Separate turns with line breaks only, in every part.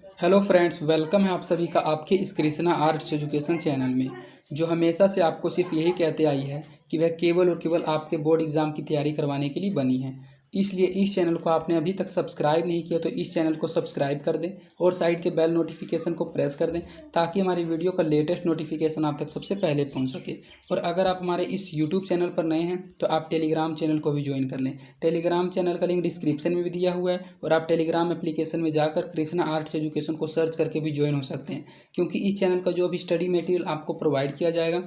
Hello friends, welcome है आप सभी का आपके इस कृष्णा आर्ट्स एजुकेशन चैनल में, जो हमेशा से आपको सिर्फ यही कहते आई है कि वह केवल और केवल आपके बोर्ड एग्ज़ाम की तैयारी करवाने के लिए बनी है। इसलिए इस चैनल को आपने अभी तक सब्सक्राइब नहीं किया तो इस चैनल को सब्सक्राइब कर दें और साइड के बेल नोटिफिकेशन को प्रेस कर दें, ताकि हमारी वीडियो का लेटेस्ट नोटिफिकेशन आप तक सबसे पहले पहुंच सके। और अगर आप हमारे इस यूट्यूब चैनल पर नए हैं तो आप टेलीग्राम चैनल को भी ज्वाइन कर लें। टेलीग्राम चैनल का लिंक डिस्क्रिप्शन में भी दिया हुआ है और आप टेलीग्राम एप्लीकेशन में जाकर कृष्णा आर्ट्स एजुकेशन को सर्च करके भी ज्वाइन हो सकते हैं, क्योंकि इस चैनल का जो भी स्टडी मटेरियल आपको प्रोवाइड किया जाएगा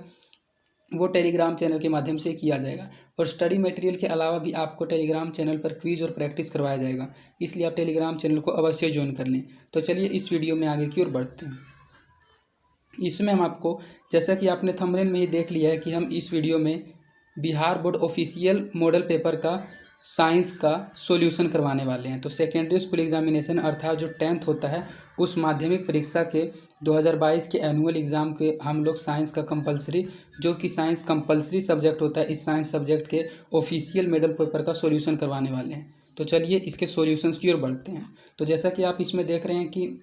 वो टेलीग्राम चैनल के माध्यम से किया जाएगा। और स्टडी मटेरियल के अलावा भी आपको टेलीग्राम चैनल पर क्विज और प्रैक्टिस करवाया जाएगा, इसलिए आप टेलीग्राम चैनल को अवश्य ज्वाइन कर लें। तो चलिए इस वीडियो में आगे की ओर बढ़ते हैं। इसमें हम आपको, जैसा कि आपने थंबनेल में ही देख लिया है, कि हम इस वीडियो में Bihar board official model paper का साइंस का सॉल्यूशन करवाने वाले हैं। तो सेकेंडरी स्कूल एग्जामिनेशन अर्थात जो 10th होता है उस माध्यमिक परीक्षा के 2022 के एनुअल एग्ज़ाम के हम लोग साइंस का कंपलसरी, जो कि साइंस कंपलसरी सब्जेक्ट होता है, इस साइंस सब्जेक्ट के ऑफिशियल मॉडल पेपर का सॉल्यूशन करवाने वाले हैं। तो चलिए इसके सॉल्यूशंस की ओर बढ़ते हैं। तो जैसा कि आप इसमें देख रहे हैं कि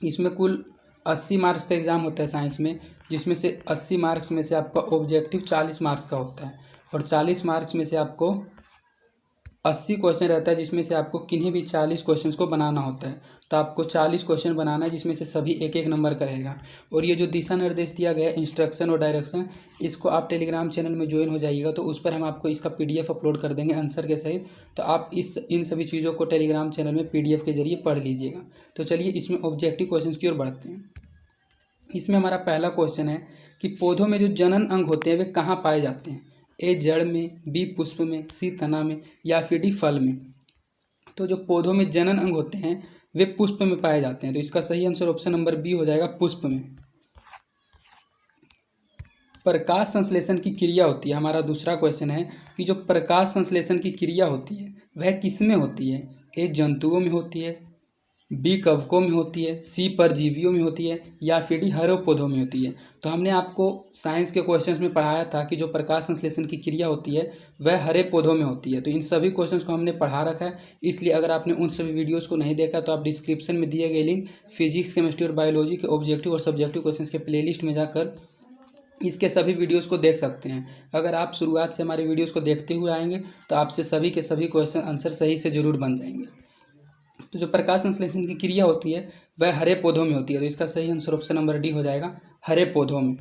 इसमें कुल 80 मार्क्स का एग्ज़ाम होता है साइंस में, जिसमें से 80 मार्क्स में से आपका ऑब्जेक्टिव 40 मार्क्स का होता है और 40 मार्क्स में से आपको 80 क्वेश्चन रहता है, जिसमें से आपको किन्हीं भी 40 क्वेश्चंस को बनाना होता है। तो आपको 40 क्वेश्चन बनाना है, जिसमें से सभी एक एक नंबर का रहेगा। और ये जो दिशा निर्देश दिया गया है, इंस्ट्रक्शन और डायरेक्शन, इसको आप टेलीग्राम चैनल में ज्वाइन हो जाइएगा तो उस पर हम आपको इसका PDF अपलोड कर देंगे आंसर के सहित। तो आप इन सभी चीज़ों को टेलीग्राम चैनल में PDF के जरिए पढ़ लीजिएगा। तो चलिए इसमें ऑब्जेक्टिव क्वेश्चन की ओर बढ़ते हैं। इसमें हमारा पहला क्वेश्चन है कि पौधों में जो जनन अंग होते हैं वे कहाँ पाए जाते हैं? ए जड़ में, बी पुष्प में, सी तना में, या फिर डी फल में। तो जो पौधों में जनन अंग होते हैं वे पुष्प में पाए जाते हैं। तो इसका सही आंसर ऑप्शन नंबर बी हो जाएगा, पुष्प में। प्रकाश संश्लेषण की क्रिया होती है, हमारा दूसरा क्वेश्चन है कि जो प्रकाश संश्लेषण की क्रिया होती है वह किस में होती है? ए जंतुओं में होती है, बी कवकों में होती है, सी परजीवियों में होती है, या फिर डी हरे पौधों में होती है। तो हमने आपको साइंस के क्वेश्चंस में पढ़ाया था कि जो प्रकाश संश्लेषण की क्रिया होती है वह हरे पौधों में होती है। तो इन सभी क्वेश्चंस को हमने पढ़ा रखा है, इसलिए अगर आपने उन सभी वीडियोस को नहीं देखा तो आप डिस्क्रिप्शन में दिए गए लिंक फिजिक्स, केमिस्ट्री और बायोलॉजी के ऑब्जेक्टिव और सब्जेक्टिव क्वेश्चन के प्लेलिस्ट में जाकर इसके सभी वीडियोस को देख सकते हैं। अगर आप शुरुआत से हमारे वीडियोस को देखते हुए आएंगे तो आपसे सभी के सभी क्वेश्चन आंसर सही से जरूर बन जाएंगे। तो जो प्रकाश संश्लेषण की क्रिया होती है वह हरे पौधों में होती है। तो इसका सही आंसर ऑप्शन नंबर डी हो जाएगा, हरे पौधों में।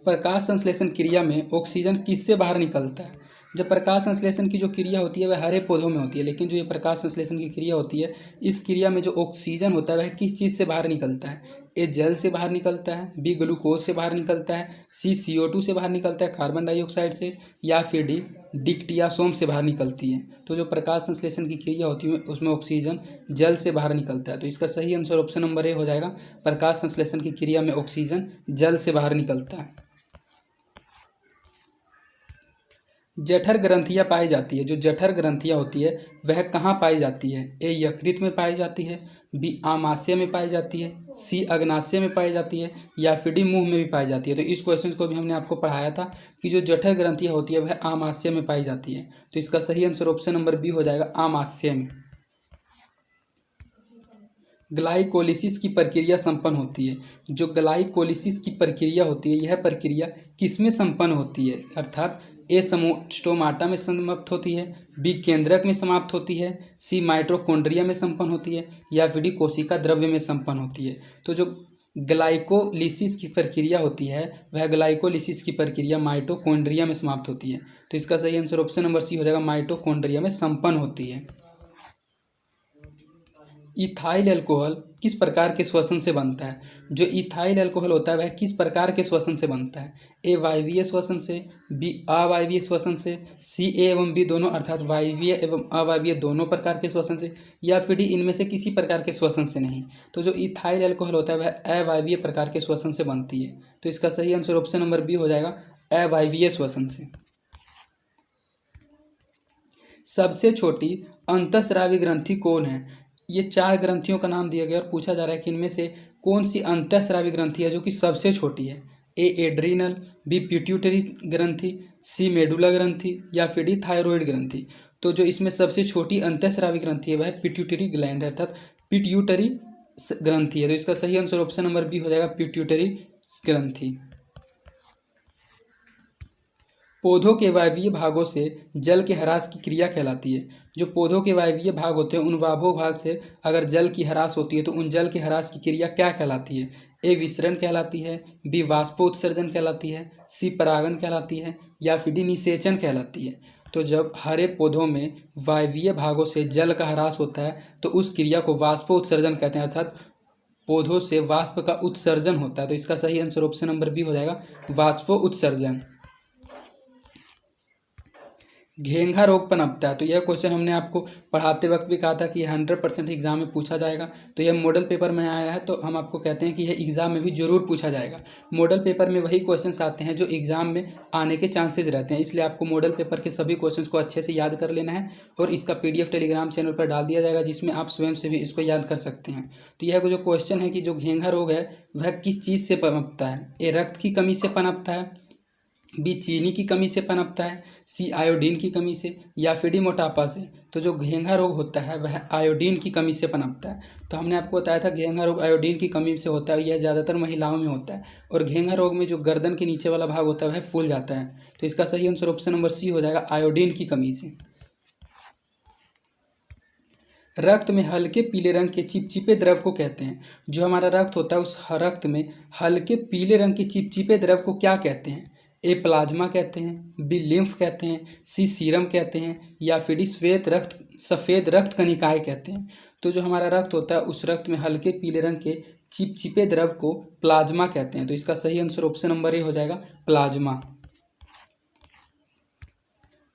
प्रकाश संश्लेषण क्रिया में ऑक्सीजन किससे बाहर निकलता है? जब प्रकाश संश्लेषण की जो क्रिया होती है वह हरे पौधों में होती है, लेकिन जो ये प्रकाश संश्लेषण की क्रिया होती है इस क्रिया में जो ऑक्सीजन होता है वह किस चीज़ से बाहर निकलता है? ए जल से बाहर निकलता है, बी ग्लूकोज से बाहर निकलता है, सी CO2 से बाहर निकलता है, कार्बन डाइऑक्साइड से, या फिर डी डिक्टियासोम से बाहर निकलती है। तो जो प्रकाश संश्लेषण की क्रिया होती है उसमें ऑक्सीजन जल से बाहर निकलता है। तो इसका सही आंसर ऑप्शन नंबर ए हो जाएगा, प्रकाश संश्लेषण की क्रिया में ऑक्सीजन जल से बाहर निकलता है। जठर ग्रंथियाँ पाई जाती है, जो जठर ग्रंथियाँ होती है वह कहाँ पाई जाती है? ए यकृत में पाई जाती है, बी आमाशय में पाई जाती है, सी अग्नाशय में पाई जाती है, या फिर डी मुंह में भी पाई जाती है। तो इस क्वेश्चन को भी हमने आपको पढ़ाया था कि जो जठर ग्रंथियाँ होती है वह आमाशय में पाई जाती है। तो इसका सही आंसर ऑप्शन नंबर बी हो जाएगा, आमाशय में। ग्लाइकोलिसिस की प्रक्रिया संपन्न होती है। जो ग्लाइकोलिसिस की प्रक्रिया होती है यह प्रक्रिया किसमें संपन्न होती है? अर्थात ए स्टोमाटा में समाप्त होती है, बी केंद्रक में समाप्त होती है, सी माइटोकॉन्ड्रिया में संपन्न होती है, या फिर डी कोशिका द्रव्य में संपन्न होती है। तो जो ग्लाइकोलिसिस की प्रक्रिया होती है वह ग्लाइकोलिसिस की प्रक्रिया माइटोकॉन्ड्रिया में समाप्त होती है। तो इसका सही आंसर ऑप्शन नंबर सी हो जाएगा, माइटोकॉन्ड्रिया में संपन्न होती है। इथाइल अल्कोहल किस प्रकार के श्वसन से बनता है? जो इथाइल अल्कोहल होता है वह किस प्रकार के श्वसन से बनता है? ए वायवीय श्वसन से, बी अवायवीय श्वसन से, सी ए एवं बी दोनों अर्थात वायवीय एवं अवायवीय दोनों प्रकार के श्वसन से, या फिर डी इनमें से किसी प्रकार के श्वसन से नहीं। तो जो इथाइल अल्कोहल होता है वह अवायवीय प्रकार के श्वसन से बनती है। तो इसका सही आंसर ऑप्शन नंबर बी हो जाएगा, अवायवीय श्वसन से। सबसे छोटी अंतःस्रावी ग्रंथि कौन है? ये 4 ग्रंथियों का नाम दिया गया और पूछा जा रहा है कि इनमें से कौन सी अंतःस्रावी ग्रंथि है जो कि सबसे छोटी है? ए एड्रीनल, बी पिट्यूटरी ग्रंथि, सी मेडुला ग्रंथि, या फिर डी थायराइड ग्रंथि। तो जो इसमें सबसे छोटी अंतःस्रावी ग्रंथि है वह पिट्यूटरी ग्लैंड है, अर्थात पिट्यूटरी ग्रंथि है। तो इसका सही आंसर ऑप्शन नंबर बी हो जाएगा, पिट्यूटरी ग्रंथि। पौधों के वायवीय भागों से जल के ह्रास की क्रिया कहलाती है। जो पौधों के वायवीय भाग होते हैं उन वाभो भाग से अगर जल की ह्रास होती है तो उन जल के ह्रास की क्रिया क्या कहलाती है? ए विसरण कहलाती है, बी वाष्पोत्सर्जन कहलाती है, सी परागन कहलाती है, या फिर डी निषेचन कहलाती है। तो जब हरे पौधों में वायवीय भागों से जल का ह्रास होता है तो उस क्रिया को वाष्पोत्सर्जन कहते हैं, अर्थात पौधों से वाष्प का उत्सर्जन होता है। तो इसका सही आंसर ऑप्शन नंबर बी हो जाएगा, वाष्पो उत्सर्जन। घेंघा रोग पनपता है, तो यह क्वेश्चन हमने आपको पढ़ाते वक्त भी कहा था कि 100% एग्जाम में पूछा जाएगा। तो यह मॉडल पेपर में आया है, तो हम आपको कहते हैं कि यह एग्जाम में भी जरूर पूछा जाएगा। मॉडल पेपर में वही क्वेश्चंस आते हैं जो एग्जाम में आने के चांसेस रहते हैं, इसलिए आपको मॉडल पेपर के सभी क्वेश्चंस को अच्छे से याद कर लेना है और इसका PDF टेलीग्राम चैनल पर डाल दिया जाएगा, जिसमें आप स्वयं से भी इसको याद कर सकते हैं। तो यह जो क्वेश्चन है कि जो घेंघा रोग है वह किस चीज़ से पनपता है? ए रक्त की कमी से पनपता है, बी चीनी की कमी से पनपता है, सी आयोडीन की कमी से, या फिर डी मोटापा से। तो जो घेंघा रोग होता है वह आयोडीन की कमी से पनपता है। तो हमने आपको बताया था घेंघा रोग आयोडीन की कमी से होता है, यह ज़्यादातर महिलाओं में होता है। और घेंघा रोग में जो गर्दन के नीचे वाला भाग होता है वह फूल जाता है। तो इसका सही आंसर ऑप्शन नंबर सी हो जाएगा, आयोडीन की कमी से। रक्त में हल्के पीले रंग के चिपचिपे द्रव को कहते हैं। जो हमारा रक्त होता है उस रक्त में हल्के पीले रंग के चिपचिपे द्रव को क्या कहते हैं? ए प्लाज्मा कहते हैं, बी लिम्फ कहते हैं, सी सीरम कहते हैं, या फिर डी सफ़ेद रक्त कणिकाएं कहते हैं। तो जो हमारा रक्त होता है उस रक्त में हल्के पीले रंग के चिपचिपे द्रव को प्लाज्मा कहते हैं। तो इसका सही आंसर ऑप्शन नंबर ए हो जाएगा, प्लाज्मा।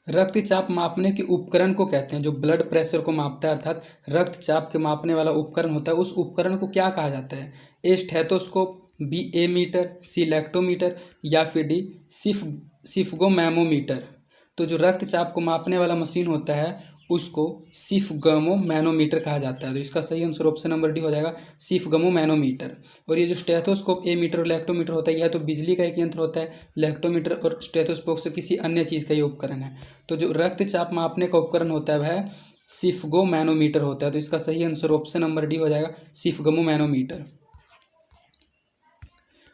रक्तचाप मापने के उपकरण को कहते हैं। जो ब्लड प्रेशर को मापता है, अर्थात रक्तचाप के मापने वाला उपकरण होता है, उस उपकरण को क्या कहा जाता है? ए स्टेथोस्कोप, बी एमीटर, सी लैक्टोमीटर, या फिर डी सिफगोमैमोमीटर। तो जो रक्तचाप को मापने वाला मशीन होता है उसको सिफगमोमैनोमीटर कहा जाता है। तो इसका सही आंसर ऑप्शन नंबर डी हो जाएगा, सिफगमोमैनोमीटर। और ये जो स्टेथोस्कोप, एमीटर और लैक्टोमीटर होता है, यह तो बिजली का एक यंत्र होता है। लैक्टोमीटर और स्टेथोस्कोप से किसी अन्य चीज़ का ये उपकरण है। तो जो रक्तचाप मापने का उपकरण होता है वह सिफगोमैनोमीटर होता है। तो इसका सही आंसर ऑप्शन नंबर डी हो जाएगा, सिफगमोमैनोमीटर।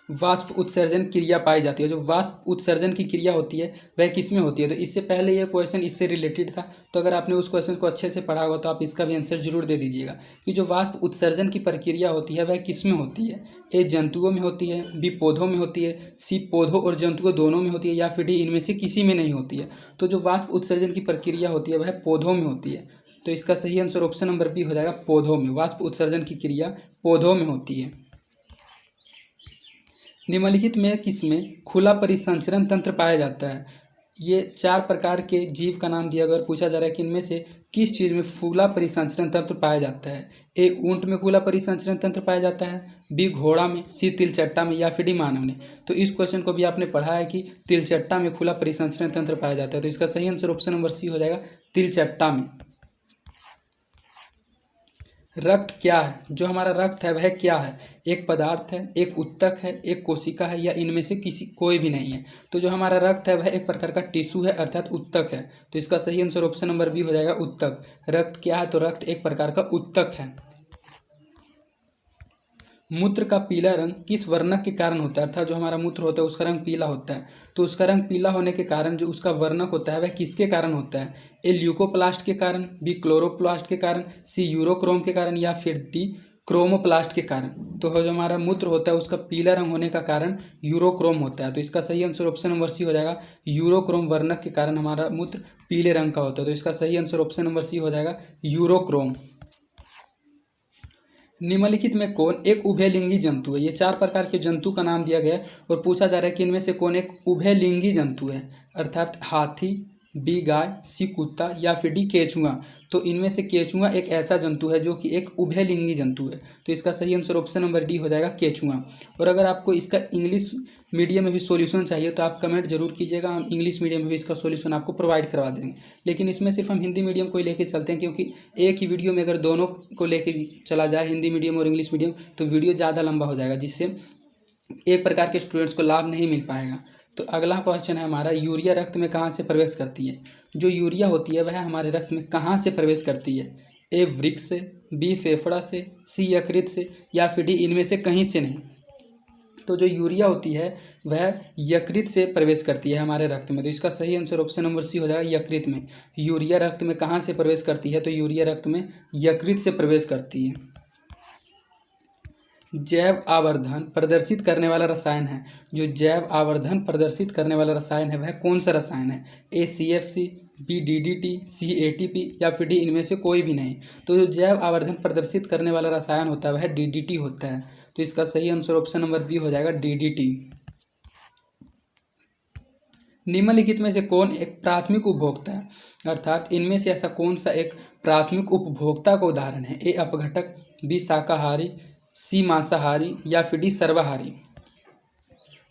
वाष्प उत्सर्जन क्रिया पाई जाती है। जो वाष्प उत्सर्जन की क्रिया होती है वह किस में होती है? तो इससे पहले यह क्वेश्चन इससे रिलेटेड था, तो अगर आपने उस क्वेश्चन को अच्छे से पढ़ा होगा तो आप इसका भी आंसर जरूर दे दीजिएगा कि जो वाष्प उत्सर्जन की प्रक्रिया होती है वह किस में होती है? ए जंतुओं में होती है, बी पौधों में होती है, सी पौधों और जंतुओं दोनों में होती है, या फिर डी इनमें से किसी में नहीं होती है। तो जो वाष्प उत्सर्जन की प्रक्रिया होती है वह पौधों में होती है। तो इसका सही आंसर ऑप्शन नंबर बी हो जाएगा, पौधों में। वाष्प उत्सर्जन की क्रिया पौधों में होती है। निम्नलिखित में किसमें खुला परिसंचरण तंत्र पाया जाता है? ये 4 प्रकार के जीव का नाम दिया गया और पूछा जा रहा है कि इनमें से किस चीज़ में खुला परिसंचरण तंत्र पाया जाता है? ए ऊंट में खुला परिसंचरण तंत्र पाया जाता है, बी घोड़ा में, सी तिलचट्टा में, या फिर डी मानव में। तो इस क्वेश्चन को भी आपने पढ़ा है कि तिलचट्टा में खुला परिसंचरण तंत्र पाया जाता है। तो इसका सही आंसर ऑप्शन नंबर सी हो जाएगा, तिलचट्टा में। रक्त क्या है? जो हमारा रक्त है वह क्या है? एक पदार्थ है, एक उत्तक है, एक कोशिका है, या इनमें से कोई भी नहीं है। तो जो हमारा रक्त है वह एक प्रकार का टिश्यू है, अर्थात उत्तक है। तो इसका सही आंसर ऑप्शन नंबर बी हो जाएगा, उत्तक। रक्त क्या है? तो रक्त एक प्रकार का उत्तक है। मूत्र का पीला रंग किस वर्णक के कारण होता है? अर्थात जो हमारा मूत्र होता है उसका रंग पीला होता है। तो उसका रंग पीला होने के कारण जो उसका वर्णक होता है वह किसके कारण होता है? ए ल्यूकोप्लास्ट के कारण, बी क्लोरोप्लास्ट के कारण, सी यूरोक्रोम के कारण, या फिर डी क्रोमोप्लास्ट के कारण। तो जो हमारा मूत्र होता है उसका पीला रंग होने का कारण यूरोक्रोम होता है। तो इसका सही आंसर ऑप्शन नंबर सी हो जाएगा, यूरोक्रोम वर्णक के कारण हमारा मूत्र पीले रंग का होता है। तो इसका सही आंसर ऑप्शन नंबर सी हो जाएगा, यूरोक्रोम। निम्नलिखित में कौन एक उभयलिंगी जंतु है? ये 4 प्रकार के जंतु का नाम दिया गया है और पूछा जा रहा है कि इनमें से कौन एक उभयलिंगी जंतु है? अर्थात हाथी, बी गाय, सी कुत्ता, या फिर डी केचुआ। तो इनमें से केचुआ एक ऐसा जंतु है जो कि एक उभयलिंगी जंतु है। तो इसका सही आंसर ऑप्शन नंबर डी हो जाएगा, केचुआ। और अगर आपको इसका इंग्लिश मीडियम में भी सॉल्यूशन चाहिए तो आप कमेंट जरूर कीजिएगा, हम इंग्लिश मीडियम में भी इसका सॉल्यूशन आपको प्रोवाइड करवा देंगे। लेकिन इसमें सिर्फ हम हिंदी मीडियम को ही लेके चलते हैं, क्योंकि एक ही वीडियो में अगर दोनों को लेके चला जाए, हिंदी मीडियम और इंग्लिश मीडियम, तो वीडियो ज़्यादा लंबा हो जाएगा, जिससे एक प्रकार के स्टूडेंट्स को लाभ नहीं मिल पाएगा। तो अगला क्वेश्चन है हमारा, यूरिया रक्त में कहाँ से प्रवेश करती है। जो यूरिया होती है वह हमारे रक्त में कहाँ से प्रवेश करती है। ए वृक्क से, बी फेफड़ा से, सी यकृत से, या फिर डी इनमें से कहीं से नहीं। तो जो यूरिया होती है वह यकृत से प्रवेश करती है हमारे रक्त में। तो इसका सही आंसर ऑप्शन नंबर सी हो जाएगा, यकृत में। यूरिया रक्त में कहाँ से प्रवेश करती है, तो यूरिया रक्त में यकृत से प्रवेश करती है। जैव आवर्धन प्रदर्शित करने वाला रसायन है। जो जैव आवर्धन प्रदर्शित करने वाला रसायन है वह कौन सा रसायन है। ए CFC, बी DDT, सी ATP, या फिर डी इनमें से कोई भी नहीं। तो जो जैव आवर्धन प्रदर्शित करने वाला रसायन होता है वह DDT होता है। तो इसका सही आंसर ऑप्शन नंबर बी हो जाएगा, DDT। निम्नलिखित में से कौन एक प्राथमिक उपभोक्ता है, अर्थात इनमें से ऐसा कौन सा एक प्राथमिक उपभोक्ता का उदाहरण है। ए अपघटक, बी शाकाहारी, सी मांसाहारी, या फिर डी सर्वाहारी।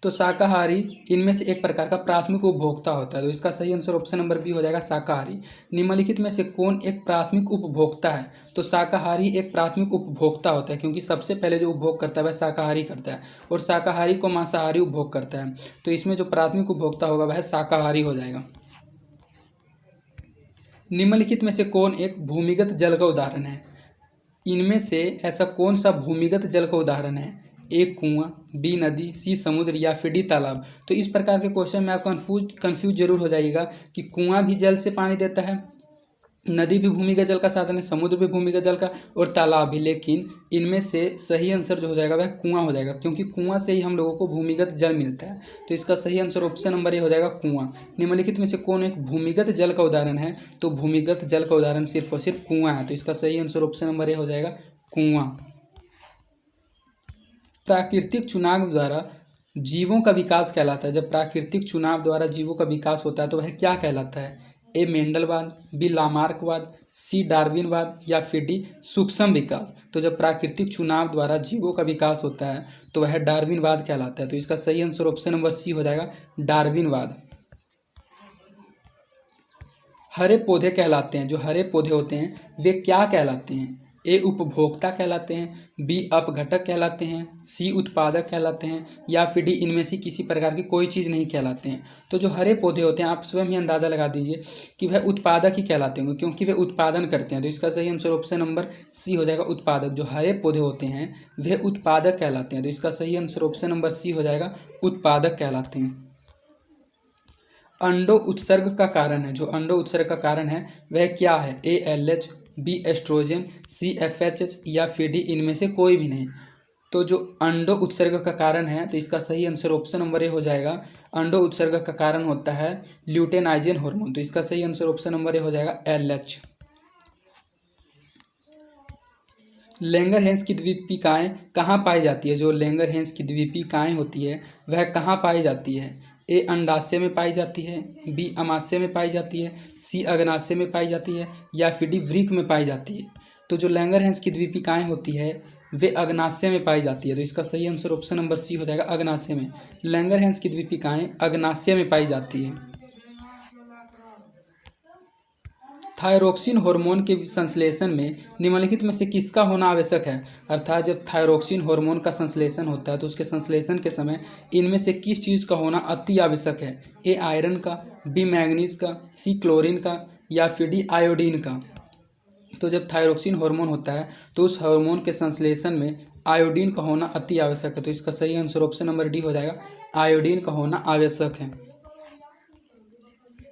तो शाकाहारी इनमें से एक प्रकार का प्राथमिक उपभोक्ता होता है। तो इसका सही आंसर ऑप्शन नंबर बी हो जाएगा, शाकाहारी। निम्नलिखित में से कौन एक प्राथमिक उपभोक्ता है, तो शाकाहारी एक प्राथमिक उपभोक्ता होता है, क्योंकि सबसे पहले जो उपभोग करता है वह शाकाहारी करता है और शाकाहारी को मांसाहारी उपभोग करता है। तो इसमें जो प्राथमिक उपभोक्ता होगा वह शाकाहारी हो जाएगा। निम्नलिखित में से कौन एक भूमिगत जल का उदाहरण है। इनमें से ऐसा कौन सा भूमिगत जल का उदाहरण है। ए कुआं, बी नदी, सी समुद्र, या फिर डी तालाब। तो इस प्रकार के क्वेश्चन में आप कंफ्यूज जरूर हो जाइएगा कि कुआं भी जल से पानी देता है, नदी भी भूमिगत जल का साधन है, समुद्र भी भूमिगत जल का, और तालाब भी। लेकिन इनमें से सही आंसर जो हो जाएगा वह कुआं हो जाएगा, क्योंकि कुआं से ही हम लोगों को भूमिगत जल मिलता है। तो इसका सही आंसर ऑप्शन नंबर ए हो जाएगा, कुआं। निम्नलिखित में से कौन एक भूमिगत जल का उदाहरण है, तो भूमिगत जल का उदाहरण सिर्फ और सिर्फ कुआं है। तो इसका सही आंसर ऑप्शन नंबर ए हो जाएगा, कुआं। प्राकृतिक चुनाव द्वारा जीवों का विकास कहलाता है। जब प्राकृतिक चुनाव द्वारा जीवों का विकास होता है तो वह क्या कहलाता है। ए मेंडलवाद, बी लामार्कवाद, सी डार्विनवाद, या फिर डी सूक्ष्म विकास। तो जब प्राकृतिक चुनाव द्वारा जीवों का विकास होता है तो वह डार्विनवाद कहलाता है। तो इसका सही आंसर ऑप्शन नंबर सी हो जाएगा, डार्विनवाद। हरे पौधे कहलाते हैं, जो हरे पौधे होते हैं वे क्या कहलाते हैं। ए उपभोक्ता कहलाते हैं, बी अपघटक कहलाते हैं, सी उत्पादक कहलाते हैं, या फिर डी इनमें से किसी प्रकार की कोई चीज़ नहीं कहलाते हैं। तो जो हरे पौधे होते हैं आप स्वयं ही अंदाज़ा लगा दीजिए कि वह उत्पादक ही कहलाते होंगे, क्योंकि वे उत्पादन करते हैं। तो इसका सही आंसर ऑप्शन नंबर सी हो जाएगा, उत्पादक। जो हरे पौधे होते हैं वे उत्पादक कहलाते हैं। तो इसका सही आंसर ऑप्शन नंबर सी हो जाएगा, उत्पादक कहलाते हैं। अंडो उत्सर्ग का कारण है, जो अंडो उत्सर्ग का कारण है वह क्या है। ए LH, बी एस्ट्रोजन, सी FHH, या फिर डी इनमें से कोई भी नहीं। तो जो अंडो उत्सर्ग का कारण है तो इसका सही आंसर ऑप्शन नंबर ए हो जाएगा, अंडो उत्सर्ग का कारण होता है ल्यूटेनाइजिन हार्मोन। तो इसका सही आंसर ऑप्शन नंबर ए हो जाएगा, LH। लैंगरहैंस की द्वीपिकाएँ कहाँ पाई जाती है। जो लैंगरहैंस की द्वीपिकाएँ होती है वह कहाँ पाई जाती है। ए अंडाशय में पाई जाती है, बी अमाशय में पाई जाती है, सी अग्नाशय में पाई जाती है, या फिर डी वृक्क में पाई जाती है। तो जो लैंगरहैंस की द्वीपिकाएँ होती है वे अग्नाशय में पाई जाती है। तो इसका सही आंसर ऑप्शन नंबर सी हो जाएगा, अग्नाशय में। लैंगरहैंस की द्वीपिकाएँ अग्नाशय में पाई जाती है। थायरोक्सिन हार्मोन के संश्लेषण में निम्नलिखित में से किसका होना आवश्यक है। अर्थात जब थायरोक्सिन हार्मोन का संश्लेषण होता है तो उसके संश्लेषण के समय इनमें से किस चीज़ का होना अति आवश्यक है। ए आयरन का, बी मैग्नीज का, सी क्लोरीन का, या फिर डी आयोडीन का। तो जब थायरोक्सिन हार्मोन होता है तो उस हार्मोन के संश्लेषण में आयोडीन का होना अति आवश्यक है। तो इसका सही आंसर ऑप्शन नंबर डी हो जाएगा, आयोडीन का होना आवश्यक है।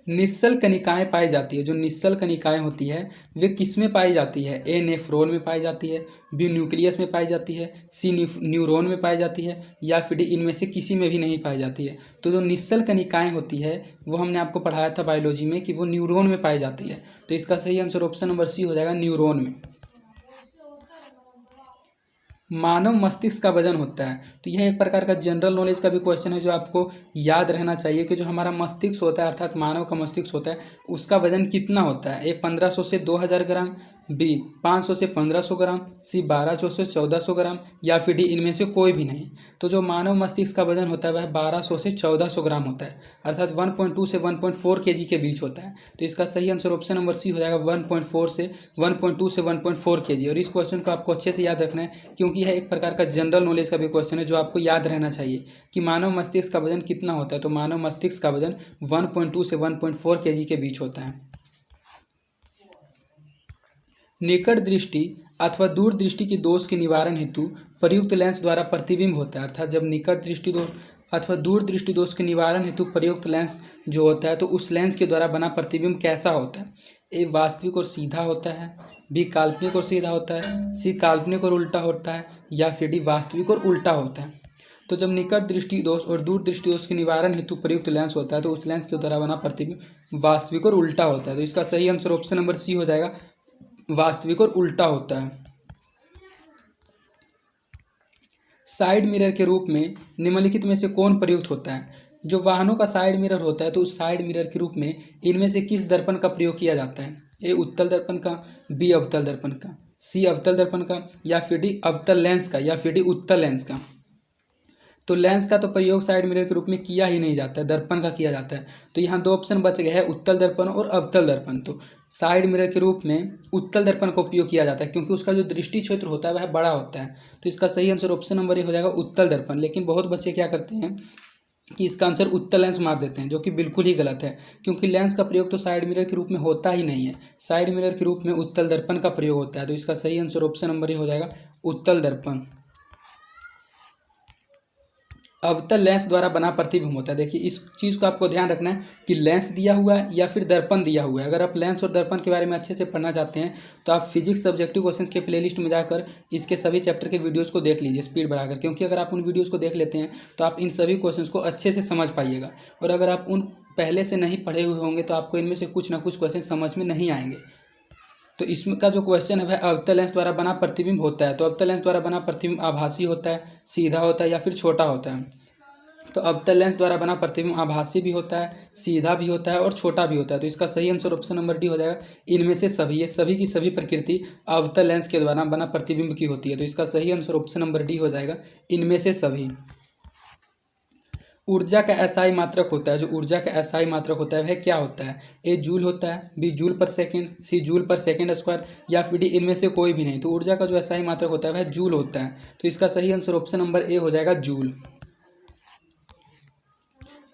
निश्चल कणिकाएँ पाई जाती है। जो निश्चल कणिकाएँ होती है वे किस में पाई जाती है। ए नेफ्रॉन में पाई जाती है, बी न्यूक्लियस में पाई जाती है, सी न्यूरॉन में पाई जाती है, या फिर डी इनमें से किसी में भी नहीं पाई जाती है। तो जो निश्चल कणिकाएँ होती है वो हमने आपको पढ़ाया था बायोलॉजी में कि वो न्यूरॉन में पाई जाती है। तो इसका सही आंसर ऑप्शन नंबर सी हो जाएगा, न्यूरॉन में। मानव मस्तिष्क का वजन होता है। तो यह एक प्रकार का जनरल नॉलेज का भी क्वेश्चन है जो आपको याद रहना चाहिए कि जो हमारा मस्तिष्क होता है अर्थात मानव का मस्तिष्क होता है उसका वजन कितना होता है। ए 1500 से 2000 ग्राम, बी 500 से 1500 ग्राम, सी 1200 से 1400 ग्राम, या फिर डी इनमें से कोई भी नहीं। तो जो मानव मस्तिष्क का वजन होता है वह 1200 से 1400 ग्राम होता है, अर्थात 1.2 से 1.4 kg के बीच होता है। तो इसका सही आंसर ऑप्शन नंबर सी हो जाएगा, 1.4 से 1.2 से 1.4 kg। और इस क्वेश्चन को आपको अच्छे से याद रखना है क्योंकि यह एक प्रकार का जनरल नॉलेज का भी क्वेश्चन है जो आपको याद रहना चाहिए कि मानव मस्तिष्क का वजन कितना होता है। तो मानव मस्तिष्क का वजन 1.2 से 1.4 kg के बीच होता है। निकट दृष्टि अथवा दूर दृष्टि के दोष के निवारण हेतु प्रयुक्त लेंस द्वारा प्रतिबिंब होता है। अर्थात जब निकट दृष्टि दोष अथवा दूर दृष्टि दोष के निवारण हेतु प्रयुक्त लेंस जो होता है, तो उस लेंस के द्वारा बना प्रतिबिंब कैसा होता है। ए वास्तविक और सीधा होता है, बी काल्पनिक और सीधा होता है, सी काल्पनिक और उल्टा होता है, या फिर डी वास्तविक और उल्टा होता है। तो जब निकट दृष्टि दोष और दूर दृष्टि दोष के निवारण हेतु प्रयुक्त लेंस होता है, तो उस लेंस के द्वारा बना प्रतिबिंब वास्तविक और उल्टा होता है। तो इसका सही आंसर ऑप्शन नंबर सी हो जाएगा, वास्तविक और उल्टा होता है। साइड मिरर के रूप में निम्नलिखित में से कौन प्रयुक्त होता है। जो वाहनों का साइड मिरर होता है, तो उस साइड मिरर के रूप में इनमें से किस दर्पण का प्रयोग किया जाता है। ए उत्तल दर्पण का, बी अवतल दर्पण का, सी अवतल दर्पण का, या फिर डी अवतल लेंस का, या फिर डी उत्तल लेंस का। तो लेंस का तो प्रयोग साइड मिरर के रूप में किया ही नहीं जाता है, दर्पण का किया जाता है। तो यहाँ दो ऑप्शन बच गए हैं, उत्तल दर्पण और अवतल दर्पण। तो साइड मिरर के रूप में उत्तल दर्पण का उपयोग किया जाता है, क्योंकि उसका जो दृष्टि क्षेत्र होता है वह बड़ा होता है। तो इसका सही आंसर ऑप्शन नंबर ए हो जाएगा, उत्तल दर्पण। लेकिन बहुत बच्चे क्या करते हैं कि इसका आंसर उत्तल लेंस मार देते हैं, जो कि बिल्कुल ही गलत है, क्योंकि लेंस का प्रयोग तो साइड मिरर के रूप में होता ही नहीं है। साइड मिरर के रूप में उत्तल दर्पण का प्रयोग होता है। तो इसका सही आंसर ऑप्शन नंबर ए हो जाएगा, उत्तल दर्पण। अवतल लेंस द्वारा बना प्रतिबिंब होता है। देखिए इस चीज़ को आपको ध्यान रखना है कि लेंस दिया हुआ है या फिर दर्पण दिया हुआ है। अगर आप लेंस और दर्पण के बारे में अच्छे से पढ़ना चाहते हैं, तो आप फिजिक्स सब्जेक्टिव क्वेश्चंस के प्लेलिस्ट में जाकर इसके सभी चैप्टर के वीडियोज़ को देख लीजिए स्पीड बढ़ाकर, क्योंकि अगर आप उन वीडियोज़ को देख लेते हैं तो आप इन सभी क्वेश्चंस को अच्छे से समझ पाइएगा। और अगर आप उन पहले से नहीं पढ़े हुए होंगे तो आपको इनमें से कुछ ना कुछ क्वेश्चन समझ में नहीं आएंगे। तो इसमें का जो क्वेश्चन है वह अवतल लेंस द्वारा बना प्रतिबिंब होता है। तो अवतल लेंस द्वारा बना प्रतिबिंब आभासी होता है, सीधा होता है, या फिर छोटा होता है। तो अवतल लेंस द्वारा बना प्रतिबिंब आभासी भी होता है, सीधा भी होता है और छोटा भी होता है। तो इसका सही आंसर ऑप्शन नंबर डी हो जाएगा, इनमें से सभी। ये सभी की सभी प्रकृति अवतल लेंस के द्वारा बना प्रतिबिंब की होती है। तो इसका सही आंसर ऑप्शन नंबर डी हो जाएगा, इनमें से सभी। ऊर्जा का एसआई मात्रक होता है। जो ऊर्जा का एसआई मात्रक होता है वह क्या होता है। ए जूल होता है, बी जूल पर सेकेंड, सी जूल पर सेकेंड स्क्वायर, या फिर डी इनमें से कोई भी नहीं। तो ऊर्जा का जो एसआई मात्रक होता है वह जूल होता है। तो इसका सही आंसर ऑप्शन नंबर ए हो जाएगा, जूल।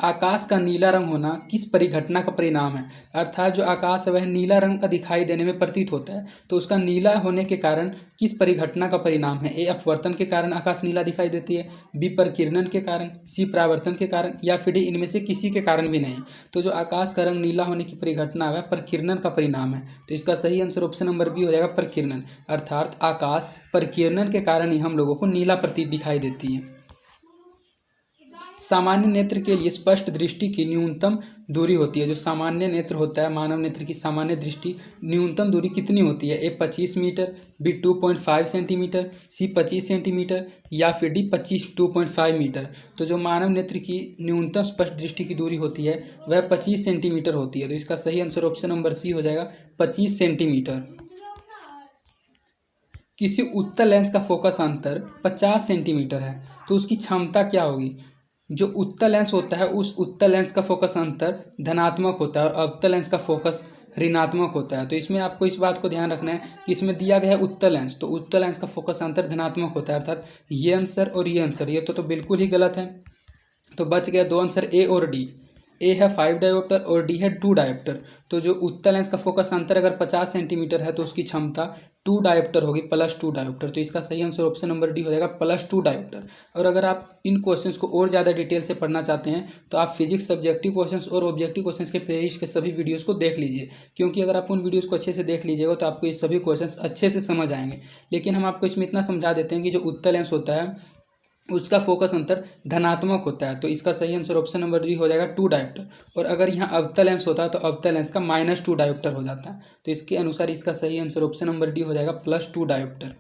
आकाश का नीला रंग होना किस परिघटना का परिणाम है। अर्थात जो आकाश है वह नीला रंग का दिखाई देने में प्रतीत होता है, तो उसका नीला होने के कारण किस परिघटना का परिणाम है। ए अपवर्तन के कारण आकाश नीला दिखाई देती है, बी परिकिरणन के कारण, सी परावर्तन के कारण, या फिर डी इनमें से किसी के कारण भी नहीं। तो जो आकाश का रंग नीला होने की परिघटना है परिकिरणन का परिणाम है। तो इसका सही आंसर ऑप्शन नंबर बी हो जाएगा, परिकिरणन। अर्थात आकाश परिकिरणन के कारण ही हम लोगों को नीला प्रतीत दिखाई देती है। सामान्य नेत्र के लिए स्पष्ट दृष्टि की न्यूनतम दूरी होती है। जो सामान्य नेत्र होता है, मानव नेत्र की सामान्य दृष्टि न्यूनतम दूरी कितनी होती है। ए 25 मीटर, बी 2.5 सेंटीमीटर, सी 25 सेंटीमीटर, या फिर डी 2.5 मीटर। तो जो मानव नेत्र की न्यूनतम स्पष्ट दृष्टि की दूरी होती है वह 25 सेंटीमीटर होती है। तो इसका सही आंसर ऑप्शन नंबर सी हो जाएगा, 25 सेंटीमीटर। किसी उत्तल लेंस का फोकस अंतर 50 सेंटीमीटर है, तो उसकी क्षमता क्या होगी। जो उत्तल लेंस होता है उस उत्तल लेंस का फोकस अंतर धनात्मक होता है और अवतल लेंस का फोकस ऋणात्मक होता है। तो इसमें आपको इस बात को ध्यान रखना है कि इसमें दिया गया है उत्तल लेंस, तो उत्तल लेंस का फोकस अंतर धनात्मक होता है। अर्थात ये आंसर और ये आंसर ये तो बिल्कुल ही गलत है। तो बच गया दो आंसर, ए और डी। ए है 5 डायोप्टर और डी है 2 डायोप्टर। तो जो उत्तल लेंस का फोकस अंतर अगर 50 सेंटीमीटर है तो उसकी क्षमता 2 डायोप्टर होगी, +2 डायोप्टर। तो इसका सही आंसर ऑप्शन नंबर डी हो जाएगा, +2 डायोप्टर। और अगर आप इन क्वेश्चंस को और ज़्यादा डिटेल से पढ़ना चाहते हैं तो आप फिजिक्स सब्जेक्टिव क्वेश्चंस और ऑब्जेक्टिव क्वेश्चंस के प्लेलिस्ट के सभी वीडियोज़ को देख लीजिए, क्योंकि अगर आप उन वीडियोज़ को अच्छे से देख लीजिएगा तो आपको ये सभी क्वेश्चंस अच्छे से समझ आएंगे। लेकिन हम आपको इसमें इतना समझा देते हैं कि जो उत्तल लेंस होता है उसका फोकस अंतर धनात्मक होता है। तो इसका सही आंसर ऑप्शन नंबर डी हो जाएगा, 2 डायोप्टर। और अगर यहाँ अवतल लेंस होता है तो अवतल लेंस का -2 डायोप्टर हो जाता है। तो इसके अनुसार इसका सही आंसर ऑप्शन नंबर डी हो जाएगा, +2 डायोप्टर।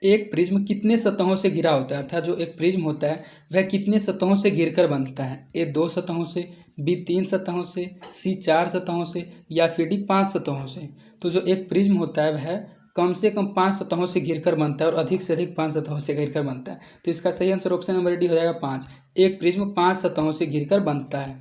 एक प्रिज्म कितने सतहों से घिरा होता है। अर्थात जो एक प्रिज्म होता है वह कितने सतहों से घिरकर बनता है। ए 2 सतहों से, बी 3 सतहों से, सी 4 सतहों से, या फिर डी 5 सतहों से। तो जो एक प्रिज्म होता है वह कम से कम 5 सतहों से घिरकर बनता है और अधिक से अधिक 5 सतहों से घिरकर बनता है। तो इसका सही आंसर ऑप्शन नंबर डी हो जाएगा, 5। एक प्रिज्म 5 सतहों से घिरकर बनता है।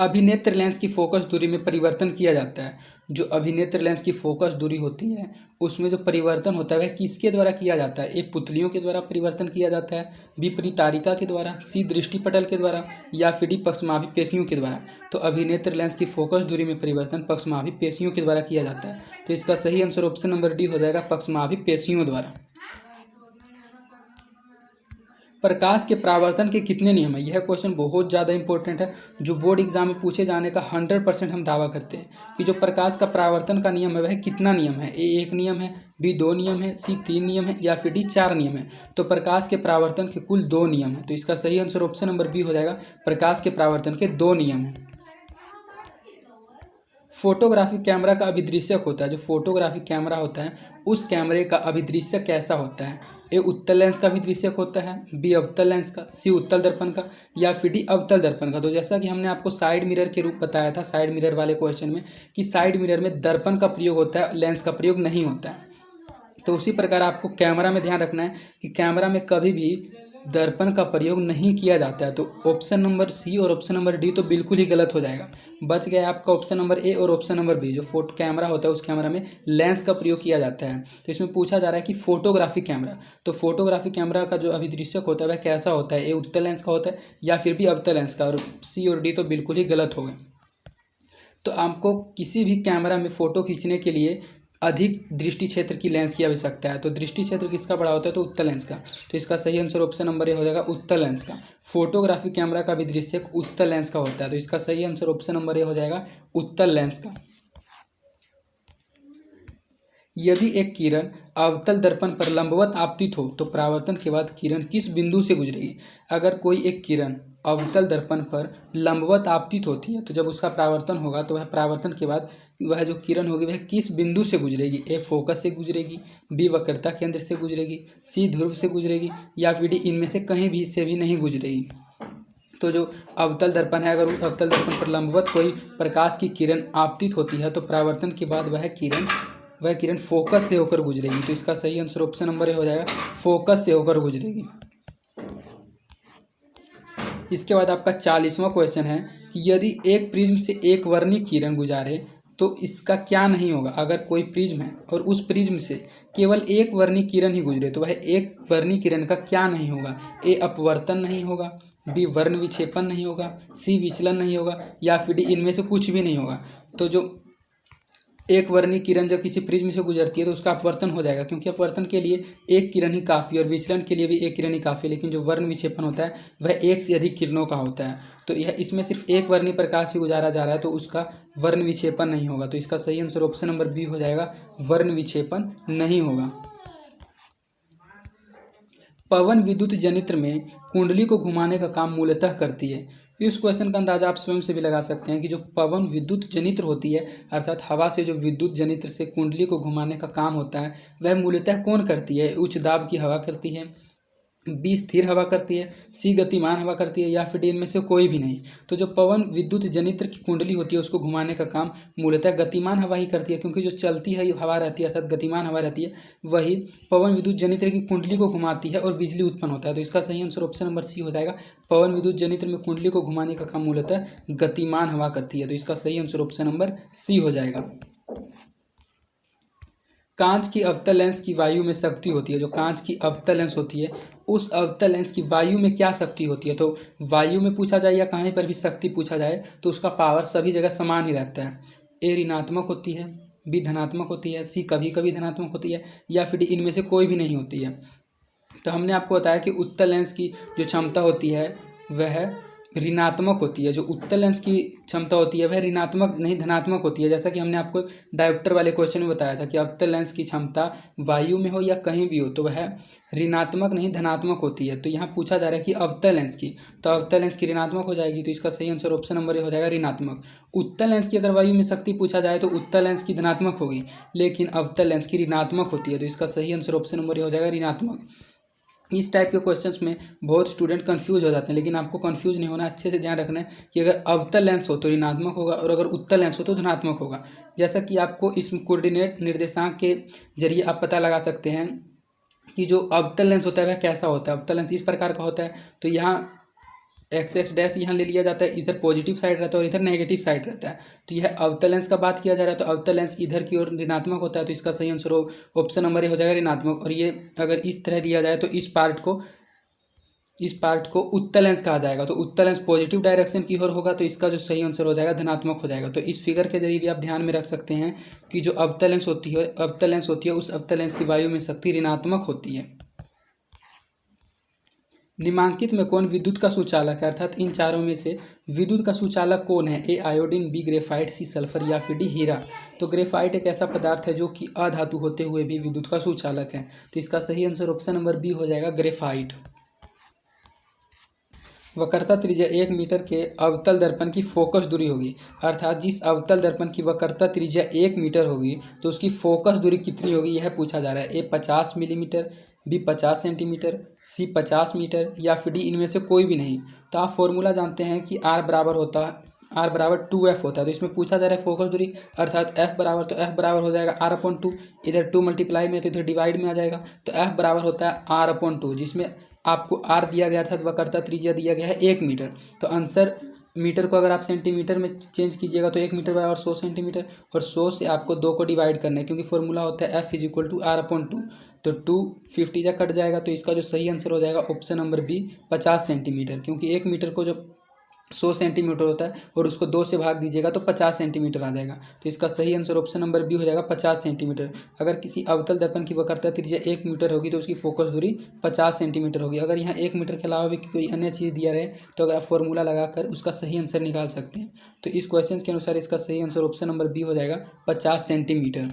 अभिनेत्र लेंस की फोकस दूरी में परिवर्तन किया जाता है। जो अभिनेत्र लेंस की फोकस दूरी होती है उसमें जो परिवर्तन होता है वह किसके द्वारा किया जाता है? ए पुतलियों के द्वारा परिवर्तन किया जाता है, बी परितारिका के द्वारा, सी दृष्टिपटल के द्वारा, या फिर डी पक्षमाभि पेशियों के द्वारा। तो अभिनेत्र लेंस की फोकस दूरी में परिवर्तन पक्षमाभि पेशियों के द्वारा किया जाता है। तो इसका सही आंसर ऑप्शन नंबर डी हो जाएगा, पक्षमाभि पेशियों द्वारा। प्रकाश के परावर्तन के कितने नियम है? यह क्वेश्चन बहुत ज़्यादा इंपॉर्टेंट है, जो बोर्ड एग्जाम में पूछे जाने का 100% हम दावा करते हैं कि जो प्रकाश का परावर्तन का नियम है वह कितना नियम है? ए 1 नियम है, बी 2 नियम है, सी 3 नियम है, या फिर डी 4 नियम है। तो प्रकाश के परावर्तन के कुल 2 नियम है। तो इसका सही आंसर ऑप्शन नंबर बी हो जाएगा, प्रकाश के परावर्तन के 2 नियम है। फोटोग्राफिक कैमरा का अभिदृश्यक होता है, जो फोटोग्राफिक कैमरा होता है उस कैमरे का अभिदृश्यक कैसा होता है? ए उत्तल लेंस का अभिदृश्यक होता है, बी अवतल लेंस का, सी उत्तल दर्पण का, या फिर डी अवतल दर्पण का। तो जैसा कि हमने आपको साइड मिरर के रूप बताया था साइड मिरर वाले क्वेश्चन में कि साइड मिरर में दर्पण का प्रयोग होता है, लेंस का प्रयोग नहीं होता है। तो उसी प्रकार आपको कैमरा में ध्यान रखना है कि कैमरा में कभी भी दर्पण का प्रयोग नहीं किया जाता है। तो ऑप्शन नंबर सी और ऑप्शन नंबर डी तो बिल्कुल ही गलत हो जाएगा। बच गया आपका ऑप्शन नंबर ए और ऑप्शन नंबर बी। जो फोटो कैमरा होता है उस कैमरा में लेंस का प्रयोग किया जाता है। तो इसमें पूछा जा रहा है कि फोटोग्राफिक कैमरा, तो फोटोग्राफिक कैमरा का जो अभिदृश्यक होता है वह कैसा होता है? ए उत्तल लेंस का होता है या फिर बी अवतल लेंस का। और सी और डी तो बिल्कुल ही गलत हो गए। तो आपको किसी भी कैमरा में फ़ोटो खींचने के लिए अधिक दृष्टि क्षेत्र की लेंस की आवश्यकता है। तो दृष्टि क्षेत्र किसका बड़ा होता है? तो उत्तल लेंस का। तो इसका सही आंसर ऑप्शन नंबर ए हो जाएगा, उत्तल लेंस का। फोटोग्राफिक कैमरा का अभिदृश्यक उत्तल लेंस का होता है। तो इसका सही आंसर ऑप्शन नंबर ए हो जाएगा, उत्तल लेंस का। यदि एक किरण अवतल दर्पण पर लंबवत आपतित हो तो परावर्तन के बाद किरण किस बिंदु से गुजरेगी? अगर कोई एक किरण अवतल दर्पण पर लंबवत आपतित होती है तो जब उसका परावर्तन होगा तो वह परावर्तन के बाद वह जो किरण होगी वह किस बिंदु से गुजरेगी? ए फोकस से गुजरेगी, बी वक्रता केंद्र से गुजरेगी, सी ध्रुव से गुजरेगी, या फिर डी इनमें से कहीं भी से भी नहीं गुजरेगी। तो जो अवतल दर्पण है, अगर उस अवतल दर्पण पर लंबवत कोई प्रकाश की किरण आपतित होती है तो परावर्तन के बाद वह किरण फोकस से होकर गुजरेगी। तो इसका सही आंसर ऑप्शन नंबर ए हो जाएगा, फोकस से होकर गुजरेगी। इसके बाद आपका 40वां क्वेश्चन है कि यदि एक प्रिज्म से एक वर्णीय किरण गुजारे तो इसका क्या नहीं होगा? अगर कोई प्रिज्म है और उस प्रिज्म से केवल एक वर्णीय किरण ही गुजरे तो वह एक वर्णीय किरण का क्या नहीं होगा? ए अपवर्तन नहीं होगा, बी वर्ण विक्षेपण नहीं होगा, सी विचलन नहीं होगा, या फिर डी इनमें से कुछ भी नहीं होगा। तो जो एक वर्णीय किरण जब किसी प्रिज्म से गुजरती है तो उसका अपवर्तन हो जाएगा, क्योंकि अपवर्तन के लिए एक किरण ही काफ़ी और विचलन के लिए भी एक किरण ही काफ़ी है। लेकिन जो वर्ण विक्षेपण होता है वह एक से अधिक किरणों का होता है। तो यह इसमें सिर्फ एक वर्णीय प्रकाश ही गुजारा जा रहा है तो उसका वर्ण विक्षेपण नहीं होगा। तो इसका सही आंसर ऑप्शन नंबर बी हो जाएगा, वर्ण विक्षेपण नहीं होगा। पवन विद्युत जनित्र में कुंडली को घुमाने का काम मूलतः करती है। इस क्वेश्चन का अंदाजा आप स्वयं से भी लगा सकते हैं कि जो पवन विद्युत जनित्र होती है अर्थात हवा से जो विद्युत जनित्र से कुंडली को घुमाने का काम होता है वह मूलतः कौन करती है? उच्च दाब की हवा करती है, बी स्थिर हवा करती है, सी गतिमान हवा करती है, या फिर डी इनमें से कोई भी नहीं। तो जो पवन विद्युत जनित्र की कुंडली होती है उसको घुमाने का काम मूलतः गतिमान हवा ही करती है, क्योंकि जो चलती है हवा रहती है अर्थात गतिमान हवा रहती है वही पवन विद्युत जनित्र की कुंडली को घुमाती है और बिजली उत्पन्न होता है। तो इसका सही आंसर ऑप्शन नंबर सी हो जाएगा, पवन विद्युत जनित्र में कुंडली को घुमाने का काम मूलतः गतिमान हवा करती है। तो इसका सही आंसर ऑप्शन नंबर सी हो जाएगा। कांच की अवतल लेंस की वायु में शक्ति होती है। जो कांच की अवतल लेंस होती है उस अवतल लेंस की वायु में क्या शक्ति होती है? तो वायु में पूछा जाए या कहीं पर भी शक्ति पूछा जाए तो उसका पावर सभी जगह समान ही रहता है। ए ऋणात्मक होती है, बी धनात्मक होती है, सी कभी कभी धनात्मक होती है, या फिर डी इनमें से कोई भी नहीं होती है। तो हमने आपको बताया कि उत्तल लेंस की जो क्षमता होती है वह ऋणात्मक होती है। जो उत्तल लेंस की क्षमता होती है वह ऋणात्मक नहीं धनात्मक होती है। जैसा कि हमने आपको डायोप्टर वाले क्वेश्चन में बताया था कि अवतल लेंस की क्षमता वायु में हो या कहीं भी हो तो वह ऋणात्मक नहीं धनात्मक होती है। तो यहाँ पूछा जा रहा है कि अवतल लेंस की, तो अवतल लेंस की ऋणात्मक हो जाएगी। तो इसका सही आंसर ऑप्शन नंबर ए हो जाएगा, ऋणात्मक। उत्तल लेंस की अगर वायु में शक्ति पूछा जाए तो उत्तल लेंस की धनात्मक होगी, लेकिन अवतल लेंस की ऋणात्मक होती है। तो इसका सही आंसर ऑप्शन नंबर ए हो जाएगा, ऋणात्मक। इस टाइप के क्वेश्चंस में बहुत स्टूडेंट कंफ्यूज हो जाते हैं, लेकिन आपको कंफ्यूज नहीं होना, अच्छे से ध्यान रखना है कि अगर अवतल लेंस हो तो ऋणात्मक होगा और अगर उत्तल लेंस हो तो धनात्मक होगा। जैसा कि आपको इस कोऑर्डिनेट निर्देशांक के जरिए आप पता लगा सकते हैं कि जो अवतल लेंस होता है वह कैसा होता है। अवतल लेंस इस प्रकार का होता है। तो यहाँ एक्स एक्स डैश यहाँ ले लिया जाता है, इधर पॉजिटिव साइड रहता है और इधर नेगेटिव साइड रहता है। तो यह अवतल लेंस का बात किया जा रहा है, तो अवतल लेंस इधर की ओर ऋणात्मक होता है, तो इसका सही आंसर ऑप्शन नंबर ए हो जाएगा ऋणात्मक। और ये अगर इस तरह दिया जाए तो इस पार्ट को उत्तल लेंस कहा जाएगा। तो उत्तल लेंस पॉजिटिव डायरेक्शन की ओर होगा, तो इसका जो सही आंसर हो जाएगा धनात्मक हो जाएगा। तो इस फिगर के जरिए भी आप ध्यान में रख सकते हैं कि जो अवतल लेंस होती है उस अवतल लेंस की वायु में शक्ति ऋणात्मक होती है। निम्नांकित में कौन विद्युत का सुचालक है, अर्थात इन चारों में से विद्युत का सुचालक कौन है? A iodine, B graphite, C sulphur या फिर डी हीरा। तो ग्रेफाइट एक ऐसा पदार्थ है जो कि अधातु होते हुए भी विद्युत का सुचालक है। तो इसका सही आंसर ऑप्शन नंबर बी हो जाएगा ग्रेफाइट। वक्रता त्रिज्या 1 मीटर के अवतल दर्पण की फोकस दूरी होगी, अर्थात जिस अवतल दर्पण की वक्रता त्रिज्या 1 मीटर होगी तो उसकी फोकस दूरी कितनी होगी, यह पूछा जा रहा है। ए 50 मिलीमीटर, बी 50 सेंटीमीटर, सी 50 मीटर या फिर डी इनमें से कोई भी नहीं। तो आप फॉर्मूला जानते हैं कि R बराबर 2F होता है। तो इसमें पूछा जा रहा है फोकस दूरी, अर्थात F बराबर हो जाएगा R/2। इधर 2 मल्टीप्लाई में तो इधर डिवाइड में आ जाएगा। तो F बराबर होता है R/2, जिसमें आपको R दिया गया अर्थात वक्रता त्रिज्या दिया गया है 1 मीटर। तो आंसर मीटर को अगर आप सेंटीमीटर में चेंज कीजिएगा तो 1 मीटर बराबर 100 सेंटीमीटर, और 100 से आपको 2 को डिवाइड करना है, क्योंकि फॉर्मूला होता है F = R/2। तो 2 50 जा कट जाएगा। तो इसका जो सही आंसर हो जाएगा ऑप्शन नंबर बी 50 सेंटीमीटर, क्योंकि 1 मीटर को जब 100 सेंटीमीटर होता है और उसको 2 से भाग दीजिएगा तो 50 सेंटीमीटर आ जाएगा। तो इसका सही आंसर ऑप्शन नंबर बी हो जाएगा 50 सेंटीमीटर। अगर किसी अवतल दर्पण की वक्रता त्रिज्या 1 मीटर होगी तो उसकी फोकस दूरी 50 सेंटीमीटर होगी। अगर यहाँ 1 मीटर के अलावा भी कोई अन्य चीज़ दिया रहे तो अगर आप फॉर्मूला लगाकर उसका सही आंसर निकाल सकते हैं। तो इस क्वेश्चन के अनुसार इसका सही आंसर ऑप्शन नंबर बी हो जाएगा 50 सेंटीमीटर।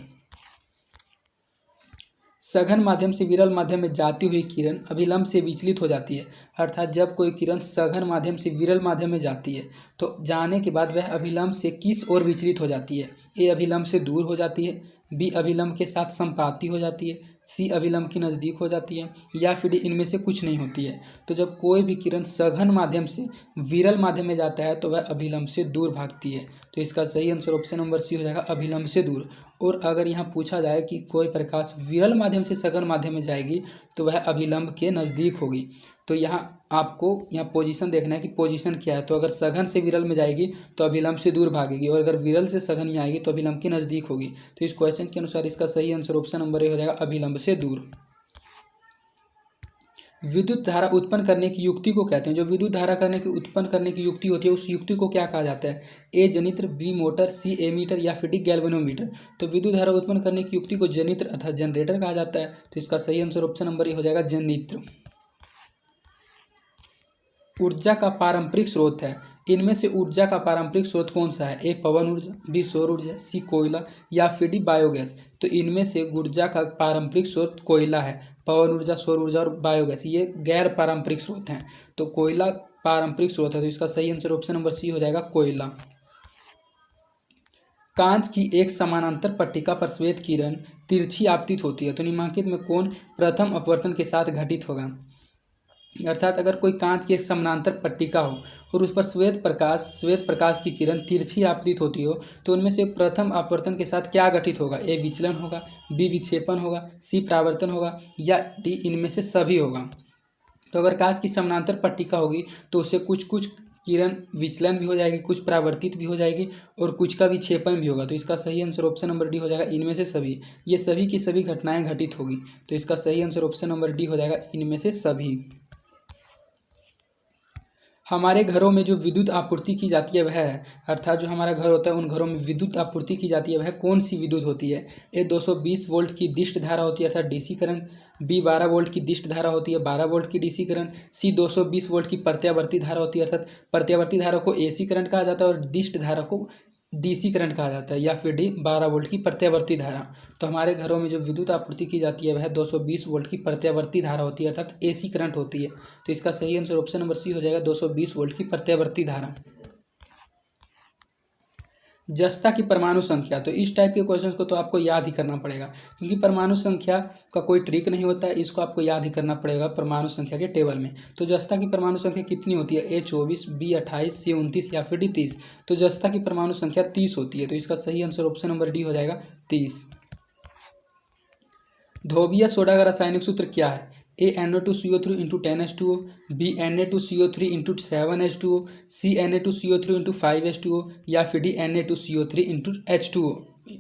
सघन माध्यम से विरल माध्यम में जाती हुई किरण अभिलंब से विचलित हो जाती है, अर्थात जब कोई किरण सघन माध्यम से विरल माध्यम में जाती है तो जाने के बाद वह अभिलंब से किस ओर विचलित हो जाती है? ए अभिलंब से दूर हो जाती है, बी अभिलंब के साथ संपाती हो जाती है, सी अभिलंब के नज़दीक हो जाती है या फिर इनमें से कुछ नहीं होती है। तो जब कोई भी किरण सघन माध्यम से विरल माध्यम में जाता है तो वह अभिलंब से दूर भागती है। तो इसका सही आंसर ऑप्शन नंबर सी हो जाएगा अभिलंब से दूर। और अगर यहाँ पूछा जाए कि कोई प्रकाश विरल माध्यम से सघन माध्यम में जाएगी तो वह अभिलंब के नज़दीक होगी। तो यहाँ आपको पोजीशन देखना है कि पोजीशन क्या है। तो अगर सघन से विरल में जाएगी तो अभिलंब से दूर भागेगी, और अगर विरल से सघन में आएगी तो अभिलंब के नज़दीक होगी। तो इस क्वेश्चन के अनुसार इसका सही आंसर ऑप्शन नंबर ए हो जाएगा अभिलंब से दूर। विद्युत धारा उत्पन्न करने की युक्ति को कहते हैं। जो विद्युत धारा उत्पन्न करने की युक्ति होती है उस युक्ति को क्या कहा जाता है? ए जनित्र, बी मोटर, सी एमीटर या फिर डी गैल्वेनोमीटर। तो विद्युत धारा उत्पन्न करने की युक्ति को जनित्र अर्थात जनरेटर कहा जाता है। तो इसका सही आंसर ऑप्शन नंबर ए हो जाएगा जनित्र। ऊर्जा का पारंपरिक स्रोत है, इनमें से ऊर्जा का पारंपरिक स्रोत कौन सा है? ए पवन ऊर्जा, बी सौर ऊर्जा, सी कोयला या फिर डी बायोगैस। तो इनमें से ऊर्जा का पारंपरिक स्रोत कोयला है। पवन ऊर्जा, सौर ऊर्जा और बायोगैस ये गैर पारंपरिक स्रोत हैं। तो कोयला पारंपरिक स्रोत है। तो इसका सही आंसर ऑप्शन नंबर सी हो जाएगा कोयला। कांच की एक समानांतर पट्टिका पर श्वेत किरण तिरछी आपतित होती है। तो निम्नलिखित में कौन प्रथम अपवर्तन के साथ घटित होगा? अर्थात अगर कोई कांच की एक समानांतर पट्टिका हो और उस पर श्वेत प्रकाश की किरण तिरछी आपतित होती हो तो उनमें से प्रथम अपवर्तन के साथ क्या घटित होगा? ए विचलन होगा, बी विक्षेपण होगा, सी परावर्तन होगा या डी इनमें से सभी होगा। तो अगर कांच की समानांतर पट्टिका होगी तो उससे कुछ किरण विचलन भी हो जाएगी, कुछ परावर्तित भी हो जाएगी और कुछ का विक्षेपण भी होगा। तो इसका सही आंसर ऑप्शन नंबर डी हो जाएगा इनमें से सभी। ये सभी की सभी घटनाएं घटित होगी। तो इसका सही आंसर ऑप्शन नंबर डी हो जाएगा इनमें से सभी। हमारे घरों में जो विद्युत आपूर्ति की जाती है वह है, अर्थात जो हमारा घर होता है उन घरों में विद्युत आपूर्ति की जाती है वह कौन सी विद्युत होती है? ए 220 वोल्ट की दिष्ट धारा होती है अर्थात डीसी करंट, बी 12 वोल्ट की दिष्ट धारा होती है 12 वोल्ट की डीसी करंट, सी 220 वोल्ट की प्रत्यावर्ती धारा होती है अर्थात प्रत्यावर्ती धारा को एसी करंट कहा जाता है और दिष्ट धारा को डीसी करंट कहा जाता है, या फिर डी 12 वोल्ट की प्रत्यावर्ती धारा। तो हमारे घरों में जो विद्युत आपूर्ति की जाती है वह 220 वोल्ट की प्रत्यावर्ती धारा होती है अर्थात एसी करंट होती है। तो इसका सही आंसर ऑप्शन नंबर सी हो जाएगा 220 वोल्ट की प्रत्यावर्ती धारा। जस्ता की परमाणु संख्या, तो इस टाइप के क्वेश्चंस को तो आपको याद ही करना पड़ेगा, क्योंकि परमाणु संख्या का कोई ट्रिक नहीं होता है, इसको आपको याद ही करना पड़ेगा परमाणु संख्या के टेबल में। तो जस्ता की परमाणु संख्या कितनी होती है? ए 24, बी 28, सी 29 या फिर डी 30। तो जस्ता की परमाणु संख्या 30 होती है। तो इसका सही आंसर ऑप्शन नंबर डी हो जाएगा 30। धोबिया सोडा का रासायनिक सूत्र क्या है? NO2CO3 into 10H2O, B Na2CO3 into 7H2O, C Na2CO3 into 5H2O, या फिर D Na2CO3 इंटू H2O,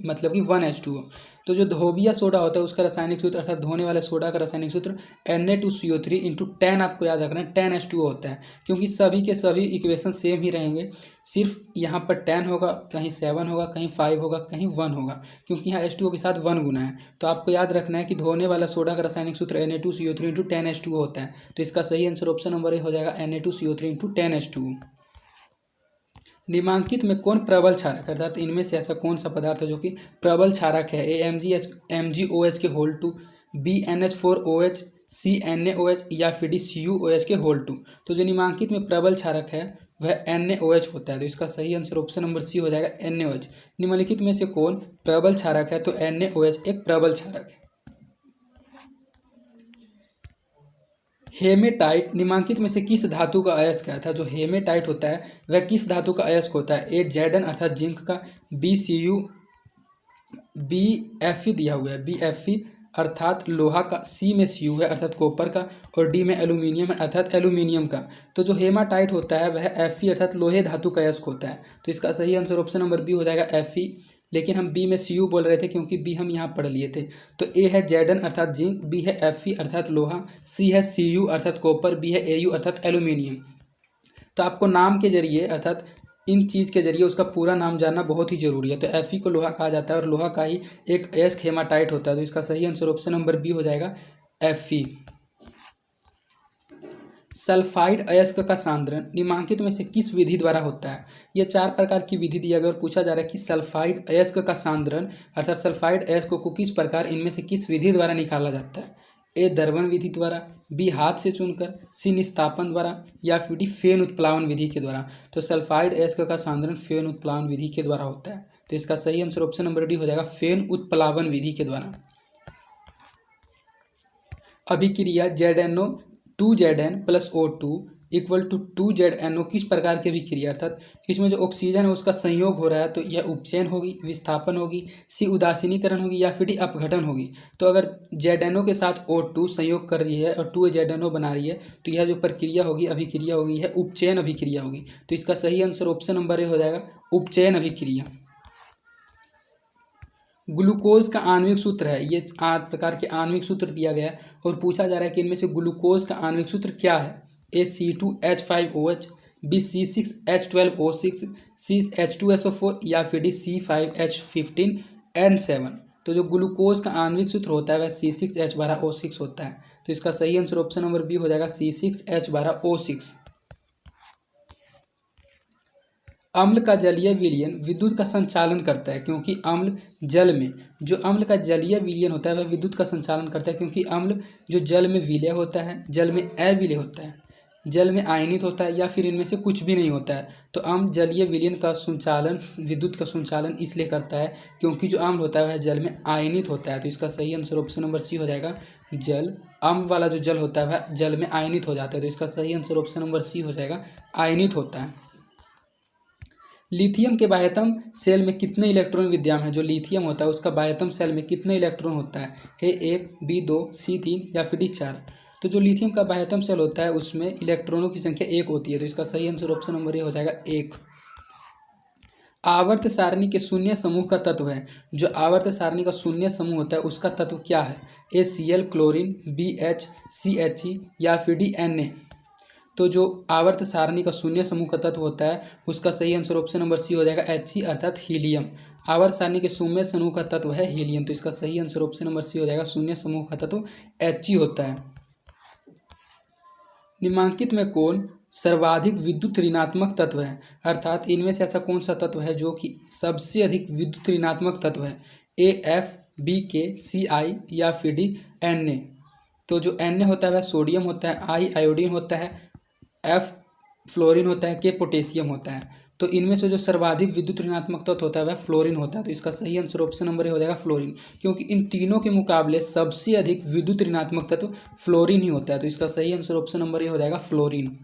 मतलब कि 1H2O। तो जो धोबिया सोडा होता है उसका रासायनिक सूत्र अर्थात धोने वाले सोडा का रासायनिक सूत्र Na2CO3 इंटू 10, आपको याद रखना है 10H2O होता है, क्योंकि सभी के सभी इक्वेशन सेम ही रहेंगे, सिर्फ यहाँ पर 10 होगा, कहीं 7 होगा, कहीं 5 होगा, कहीं 1 होगा, क्योंकि यहाँ H2O के साथ 1 गुना है। तो आपको याद रखना है कि धोने वाला सोडा का रासायनिक सूत्र Na2CO3 इंटू 10H2O होता है। तो इसका सही आंसर ऑप्शन नंबर ए हो जाएगा Na2CO3 इंटू 10H2O। निम्नांकित में कौन प्रबल क्षारक अर्थात इनमें से ऐसा कौन सा पदार्थ है जो कि प्रबल क्षारक है? ए MgOH के whole 2, B NH4OH, C NaOH, या फिर D CuOH के होल 2। तो जो निम्नांकित में प्रबल क्षारक है वह NaOH होता है। तो इसका सही आंसर ऑप्शन नंबर सी हो जाएगा NaOH। निम्नलिखित में से कौन प्रबल क्षारक है? तो NaOH एक प्रबल क्षारक है। हेमेटाइट निम्नांकित में से किस धातु का अयस्क है? था जो हेमेटाइट होता है वह किस धातु का अयस्क होता है? ए Zn अर्थात जिंक का, बी Cu, Bfe दिया हुआ है Bfe अर्थात लोहा का, सी में Cu है अर्थात कॉपर का, और डी में एल्यूमिनियम है अर्थात एल्यूमिनियम का। तो जो हेमाटाइट होता है वह Fe अर्थात लोहे धातु का अयस्क होता है। तो इसका सही आंसर ऑप्शन नंबर बी हो जाएगा Fe, लेकिन हम बी में Cu बोल रहे थे क्योंकि बी हम यहाँ पढ़ लिए थे। तो ए है Zn अर्थात जिंक, बी है Fe अर्थात लोहा, सी है Cu अर्थात कॉपर, बी है Au अर्थात एल्यूमिनियम। तो आपको नाम के जरिए अर्थात इन चीज़ के जरिए उसका पूरा नाम जानना बहुत ही जरूरी है। तो Fe को लोहा कहा जाता है और लोहा का ही एक अयस्क हेमाटाइट होता है। तो इसका सही आंसर ऑप्शन नंबर बी हो जाएगा Fe। सल्फाइड अयस्क का सांद्रण निम्नांकित में से किस विधि द्वारा होता है? ये 4 प्रकार की विधि दिया गया और पूछा जा रहा है कि सल्फाइड अयस्क का सांद्रण अर्थात सल्फाइड अयस्क को किस प्रकार इनमें से किस विधि द्वारा निकाला जाता है? ए दर्पण विधि द्वारा, बी हाथ से चुनकर, सी निस्तापन द्वारा, या फिर डी फेन उत्प्लावन विधि के द्वारा। तो सल्फाइड अयस्क का सांद्रण फेन उत्प्लावन विधि के द्वारा होता है। तो इसका सही आंसर ऑप्शन नंबर डी हो जाएगा फेन उत्प्लावन विधि के द्वारा। अभिक्रिया ZnO2Zn plus O2 equal to 2ZnO किस प्रकार की अभिक्रिया अर्थात इसमें जो ऑक्सीजन है उसका संयोग हो रहा है, तो यह उपचयन होगी, विस्थापन होगी, सी उदासीनीकरण होगी, या फिर डी अपघटन होगी। तो अगर ZnO के साथ O2 संयोग कर रही है और 2ZnO बना रही है तो यह जो प्रक्रिया होगी अभिक्रिया होगी यह उपचयन अभिक्रिया होगी। तो इसका सही आंसर ऑप्शन नंबर ए हो जाएगा उपचयन अभिक्रिया। ग्लूकोज का आणविक सूत्र है, ये 8 प्रकार के आणविक सूत्र दिया गया है और पूछा जा रहा है कि इनमें से ग्लूकोज का आणविक सूत्र क्या है? ए C2H5OH, बी C6H12O6, सी H2SO4, या फिर डी C5H15N7। तो जो ग्लूकोज का आणविक सूत्र होता है वह C6H12O6 होता है। तो इसका सही आंसर ऑप्शन नंबर बी हो जाएगा C6H12O6। अम्ल का जलीय विलयन विद्युत का संचालन करता है, क्योंकि अम्ल जल में जो अम्ल का जलीय विलयन होता है वह विद्युत का संचालन करता है, क्योंकि अम्ल जो जल में विलय होता है, जल में अविलय होता है, जल में आयनित होता है, या फिर इनमें से कुछ भी नहीं होता है। तो अम्ल जलीय विलयन का संचालन विद्युत का संचालन इसलिए करता है क्योंकि जो अम्ल होता है वह जल में आयनित होता है। तो इसका सही आंसर ऑप्शन नंबर सी हो जाएगा जल, अम्ल वाला जो जल होता है वह जल में आयनित हो जाता है। तो इसका सही आंसर ऑप्शन नंबर सी हो जाएगा आयनित होता है। लिथियम के बाह्यतम सेल में कितने इलेक्ट्रॉन विद्यमान है? जो लिथियम होता है उसका बाह्यतम सेल में कितने इलेक्ट्रॉन होता है? A1, B2, C3, या फिर D4। तो जो लिथियम का बाह्यतम सेल होता है उसमें इलेक्ट्रॉनों की संख्या 1 होती है। तो इसका सही आंसर ऑप्शन नंबर ए हो जाएगा 1। आवर्त सारणी के शून्य समूह का तत्व है, जो आवर्त सारणी का शून्य समूह होता है उसका तत्व क्या है? A Cl chlorine, B H, C He, या फिर D Na। तो जो आवर्त सारणी का शून्य समूह का तत्व होता है उसका सही आंसर ऑप्शन नंबर सी हो जाएगा He अर्थात हीलियम। आवर्त सारणी के शून्य समूह का तत्व है हीलियम। तो इसका सही आंसर ऑप्शन नंबर सी हो जाएगा शून्य समूह का तत्व He होता है। निम्नांकित में कौन सर्वाधिक विद्युत ऋणात्मक तत्व है? अर्थात इनमें से ऐसा कौन सा तत्व है जो कि सबसे अधिक विद्युत ऋणात्मक तत्व है? A F, B K, C I, या फिर D Na। तो जो Na होता है वह सोडियम होता है, I आयोडीन होता है, F फ्लोरीन होता है, K पोटेशियम होता है। तो इनमें से जो सर्वाधिक विद्युत ऋणात्मक तत्व होता है वह फ्लोरीन होता है। तो इसका सही आंसर ऑप्शन नंबर ए हो जाएगा फ्लोरीन, क्योंकि इन तीनों के मुकाबले सबसे अधिक विद्युत ऋणात्मक तत्व फ्लोरीन ही होता है। तो इसका सही आंसर ऑप्शन नंबर ए हो जाएगा फ्लोरीन।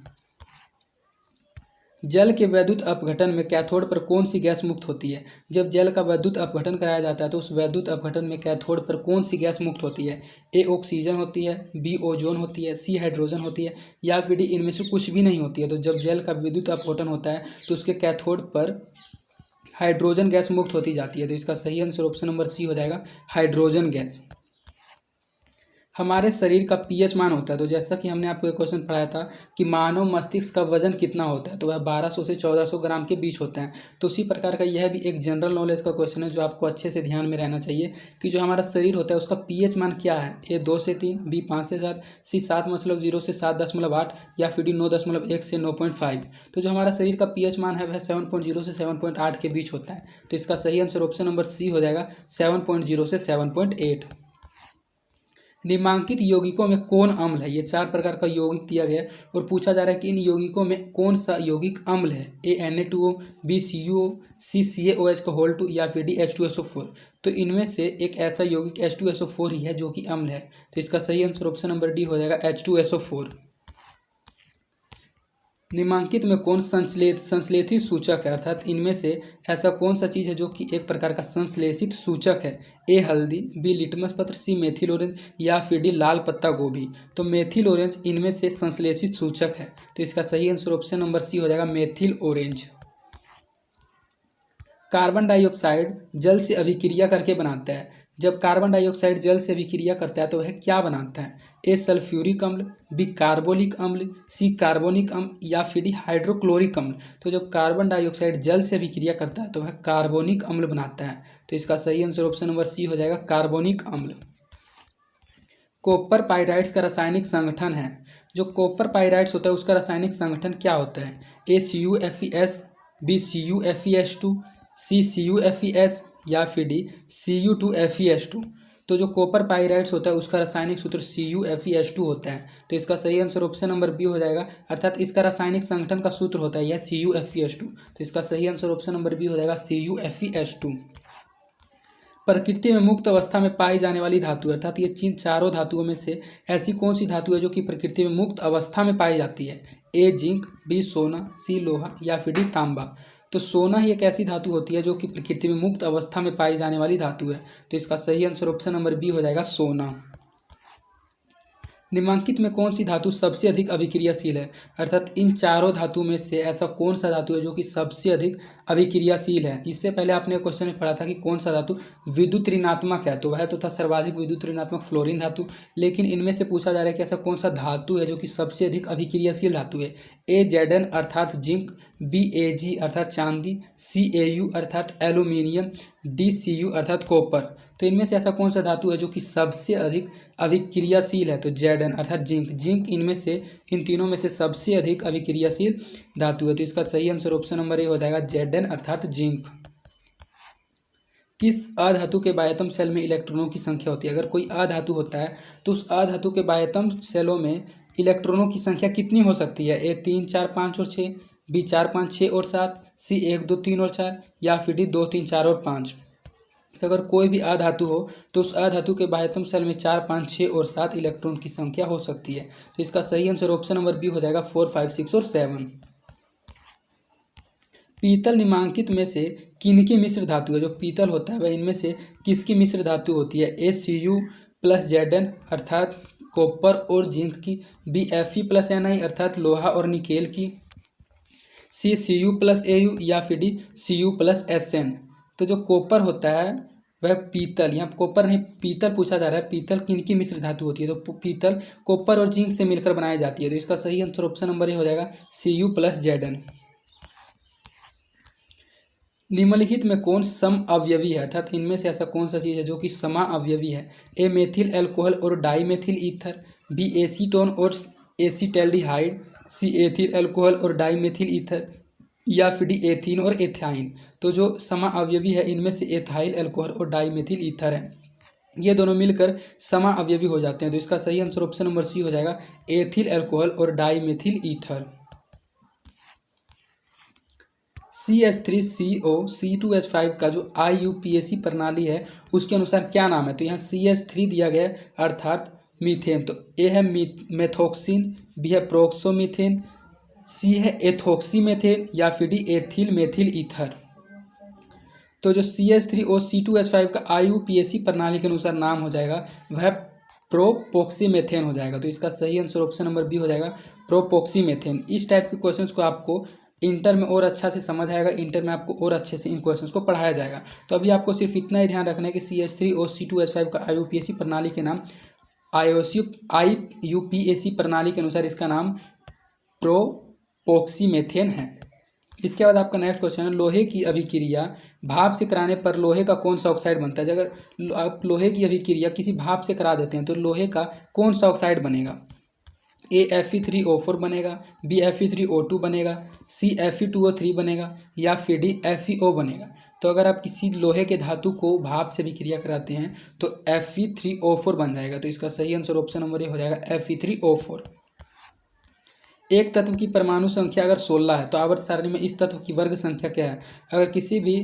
जल के वैद्युत अपघटन में कैथोड पर कौन सी गैस मुक्त होती है? जब जल का वैद्युत अपघटन कराया जाता है तो उस वैद्युत अपघटन में कैथोड पर कौन सी गैस मुक्त होती है? ए ऑक्सीजन होती है, बी ओजोन होती है, सी हाइड्रोजन होती है या फिर डी इनमें से कुछ भी नहीं होती है। तो जब जल का विद्युत अपघटन होता है तो उसके कैथोड पर हाइड्रोजन गैस मुक्त होती जाती है। तो इसका सही आंसर ऑप्शन नंबर सी हो जाएगा, हाइड्रोजन गैस। हमारे शरीर का पीएच मान होता है, तो जैसा कि हमने आपको एक क्वेश्चन पढ़ाया था कि मानव मस्तिष्क का वजन कितना होता है, तो वह 1200 से 1400 ग्राम के बीच होता है। तो उसी प्रकार का यह भी एक जनरल नॉलेज का क्वेश्चन है जो आपको अच्छे से ध्यान में रहना चाहिए कि जो हमारा शरीर होता है उसका पीएच मान क्या है। ए 2 से 3, बी 5 से 7, सी 7.0 से 7.8 या फिर डी 9.1 से 9.5। तो जो हमारा शरीर का पीएच मान है वह 7.0 से 7.8 के बीच होता है। तो इसका सही आंसर ऑप्शन नंबर सी हो जाएगा, 7.0 से 7.8। निम्नांकित यौगिकों में कौन अम्ल है? ये 4 प्रकार का यौगिक दिया गया है और पूछा जा रहा है कि इन यौगिकों में कौन सा यौगिक अम्ल है। ए Na2O, बी CuO, सी CaOH या फिर डी H2SO4। तो इनमें से एक ऐसा यौगिक H2SO4 ही है जो कि अम्ल है। तो इसका सही आंसर ऑप्शन नंबर डी हो जाएगा, H2SO4। निम्नांकित में कौन संश्लेषित सूचक है, अर्थात इनमें से ऐसा कौन सा चीज़ है जो कि एक प्रकार का संश्लेषित सूचक है। ए हल्दी, बी लिटमस पत्र, सी मेथिल ऑरेंज या फिर डी लाल पत्ता गोभी। तो मेथिल ऑरेंज इनमें से संश्लेषित सूचक है। तो इसका सही आंसर ऑप्शन नंबर सी हो जाएगा, मेथिल ऑरेंज। कार्बन डाइऑक्साइड जल से अभिक्रिया करके बनाता है। जब कार्बन डाइऑक्साइड जल से अभिक्रिया करता है तो वह क्या बनाता है? ए सल्फ्यूरिक अम्ल, बी कार्बोलिक अम्ल, सी कार्बोनिक अम्ल या फिर डी हाइड्रोक्लोरिक अम्ल। तो जब कार्बन डाइऑक्साइड जल से अभिक्रिया करता है तो वह कार्बोनिक अम्ल बनाता है। तो इसका सही आंसर ऑप्शन नंबर सी हो जाएगा, कार्बोनिक अम्ल। कॉपर पाइराइड्स का रासायनिक संगठन है। जो कॉपर पाइराइड्स होता है उसका रासायनिक संगठन क्या होता है? ए CuFeS, बी CuFeS2, सी CuFeS या फिर डी Cu2FeS2। तो जो कॉपर पाइराइड्स होता है उसका रासायनिक सूत्र CuFeS2 होता है। तो इसका सही आंसर ऑप्शन नंबर बी हो जाएगा, अर्थात इसका रासायनिक संगठन का सूत्र होता है यह CuFeS2। तो इसका सही आंसर ऑप्शन नंबर बी हो जाएगा, CuFeS2। प्रकृति में मुक्त अवस्था में पाई जाने वाली धातु, अर्थात ये जिन चारों धातुओं में से ऐसी कौन सी धातु है जो कि प्रकृति में मुक्त अवस्था में पाई जाती है? ए जिंक, बी सोना, सी लोहा या फिर डी तांबा। तो सोना ही एक ऐसी धातु होती है जो कि प्रकृति में मुक्त अवस्था में पाई जाने वाली धातु है। तो इसका सही आंसर ऑप्शन नंबर बी हो जाएगा, सोना। निम्नांकित में कौन सी धातु सबसे अधिक अभिक्रियाशील है? अर्थात इन चारों धातु में से ऐसा कौन सा धातु है जो कि सबसे अधिक अभिक्रियाशील है? इससे पहले आपने क्वेश्चन में पढ़ा था कि कौन सा धातु विद्युत ऋणात्मक है, तो वह तो था सर्वाधिक विद्युत ऋणात्मक फ्लोरीन धातु। लेकिन इनमें से पूछा जा रहा है कि ऐसा कौन सा धातु है जो कि सबसे अधिक अभिक्रियाशील धातु है। ए Zn अर्थात जिंक, बी Ag अर्थात चांदी, सी Au अर्थात एल्यूमिनियम, डी Cu अर्थात कॉपर। तो इनमें से ऐसा कौन सा धातु है जो कि सबसे अधिक अभिक्रियाशील है? तो Zn अर्थात जिंक। जिंक इनमें से इन तीनों में से सबसे अधिक अभिक्रियाशील धातु है। तो इसका सही आंसर ऑप्शन नंबर ए हो जाएगा, Zn अर्थात जिंक। किस अधातु के बाह्यतम सेल में इलेक्ट्रॉनों की संख्या होती है? अगर कोई अधातु होता है तो उस अधातु के बाह्यतम सेलों में इलेक्ट्रॉनों की संख्या कितनी हो सकती है? ए 3, 4, 5 और 6, बी 4, 5, 6 और 7, सी 1, 2, 3 और 4 या फिर डी 2, 3, 4 और 5। तो अगर कोई भी अधातु हो तो उस अधातु के बाह्यतम सेल में 4, 5, 6 और 7 इलेक्ट्रॉन की संख्या हो सकती है। तो इसका सही आंसर ऑप्शन नंबर बी हो जाएगा, 4, 5, 6 और 7। पीतल निम्नांकित में से किनकी मिश्र धातु है? जो पीतल होता है वह इनमें से किसकी मिश्र धातु होती है? ए Cu प्लस Zn अर्थात कॉपर और जिंक की, बी Fe प्लस Ni अर्थात लोहा और निकेल की, सी Cu प्लस Au या फिर डी Cu प्लस Sn। तो जो कॉपर होता है वह पीतल, यहाँ कॉपर नहीं पीतल पूछा जा रहा है, पीतल किनकी मिश्र धातु होती है? तो पीतल कॉपर और जिंक से मिलकर बनाई जाती है। तो इसका सही आंसर ऑप्शन नंबर ए हो जाएगा, Cu प्लस Zn। निम्नलिखित में कौन सम अवयवी है? अर्थात इनमें से ऐसा कौन सा चीज़ है जो कि समा अवयवी है? ए मेथिल एल्कोहल और डाईमेथिल ईथर, बी एसीटोन और एसीटैल्डिहाइड, सी एथिल एल्कोहल और डाईमेथिल ईथर या फिर डी एथीन और एथाइन। तो जो समा अवयवी है इनमें से एथाइल एल्कोहल और डाईमेथिल ईथर है, ये दोनों मिलकर समा अवयवी हो जाते हैं। तो इसका सही आंसर ऑप्शन नंबर सी हो जाएगा, एथिल एल्कोहल और डाईमेथिल ईथर। CH3CO C2H5 का जो IUPAC प्रणाली है उसके अनुसार क्या नाम है? तो यहाँ CH3 दिया गया है अर्थात मीथेन। तो ए है मेथोक्सिन, बी है प्रोक्सोमीथेन, सी है एथोक्सी मेथेन या फिर डी एथिल मेथिल ईथर। तो जो CH3O C2H5 का IUPAC प्रणाली के अनुसार नाम हो जाएगा वह प्रोपोक्सीमेथेन हो जाएगा। तो इसका सही आंसर ऑप्शन नंबर बी हो जाएगा, प्रोपोक्सीमेथेन। इस टाइप के क्वेश्चंस को आपको इंटर में और अच्छा से समझ आएगा, इंटर में आपको और अच्छे से इन क्वेश्चंस को पढ़ाया जाएगा। तो अभी आपको सिर्फ इतना ही ध्यान रखना है कि CH3O C2H5 का IUPAC प्रणाली के नाम IUPAC प्रणाली के अनुसार इसका नाम प्रोपोक्सीमेथेन है। इसके बाद आपका नेक्स्ट क्वेश्चन है, लोहे की अभिक्रिया भाप से कराने पर लोहे का कौन सा ऑक्साइड बनता है। अगर आप लोहे की अभिक्रिया किसी भाप से करा देते हैं तो लोहे का कौन सा ऑक्साइड बनेगा। A Fe3O4 बनेगा, B Fe3O2 बनेगा, C Fe2O3 बनेगा या फिर D FeO बनेगा। तो अगर आप किसी लोहे के धातु को भाप से अभिक्रिया कराते हैं तो Fe3O4 बन जाएगा। तो इसका सही आंसर ऑप्शन नंबर ए हो जाएगा Fe3O4। एक तत्व की परमाणु संख्या अगर 16 है तो आवर्त सारणी में इस तत्व की वर्ग संख्या क्या है। अगर किसी भी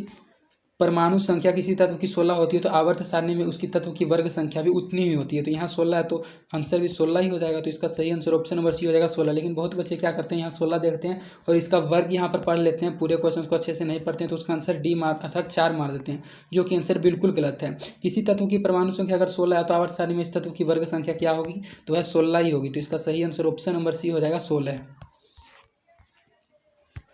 परमाणु संख्या किसी तत्व की 16 होती है तो आवर्त सारणी में उसकी तत्व की वर्ग संख्या भी उतनी ही होती है। तो यहाँ 16 है तो आंसर भी 16 ही हो जाएगा। तो इसका सही आंसर ऑप्शन नंबर सी हो जाएगा 16। लेकिन बहुत बच्चे क्या करते हैं, यहाँ 16 देखते हैं और इसका वर्ग यहाँ पर पढ़ लेते हैं, पूरे क्वेश्चन को अच्छे से नहीं पढ़ते हैं तो उसका आंसर डी मार अर्थात 4 मार देते हैं, जो कि आंसर बिल्कुल गलत है। किसी तत्व की परमाणु संख्या अगर 16 है तो आवर्त सारणी में इस तत्व की वर्ग संख्या क्या होगी, तो वह 16 ही होगी। तो इसका सही आंसर ऑप्शन नंबर सी हो जाएगा 16।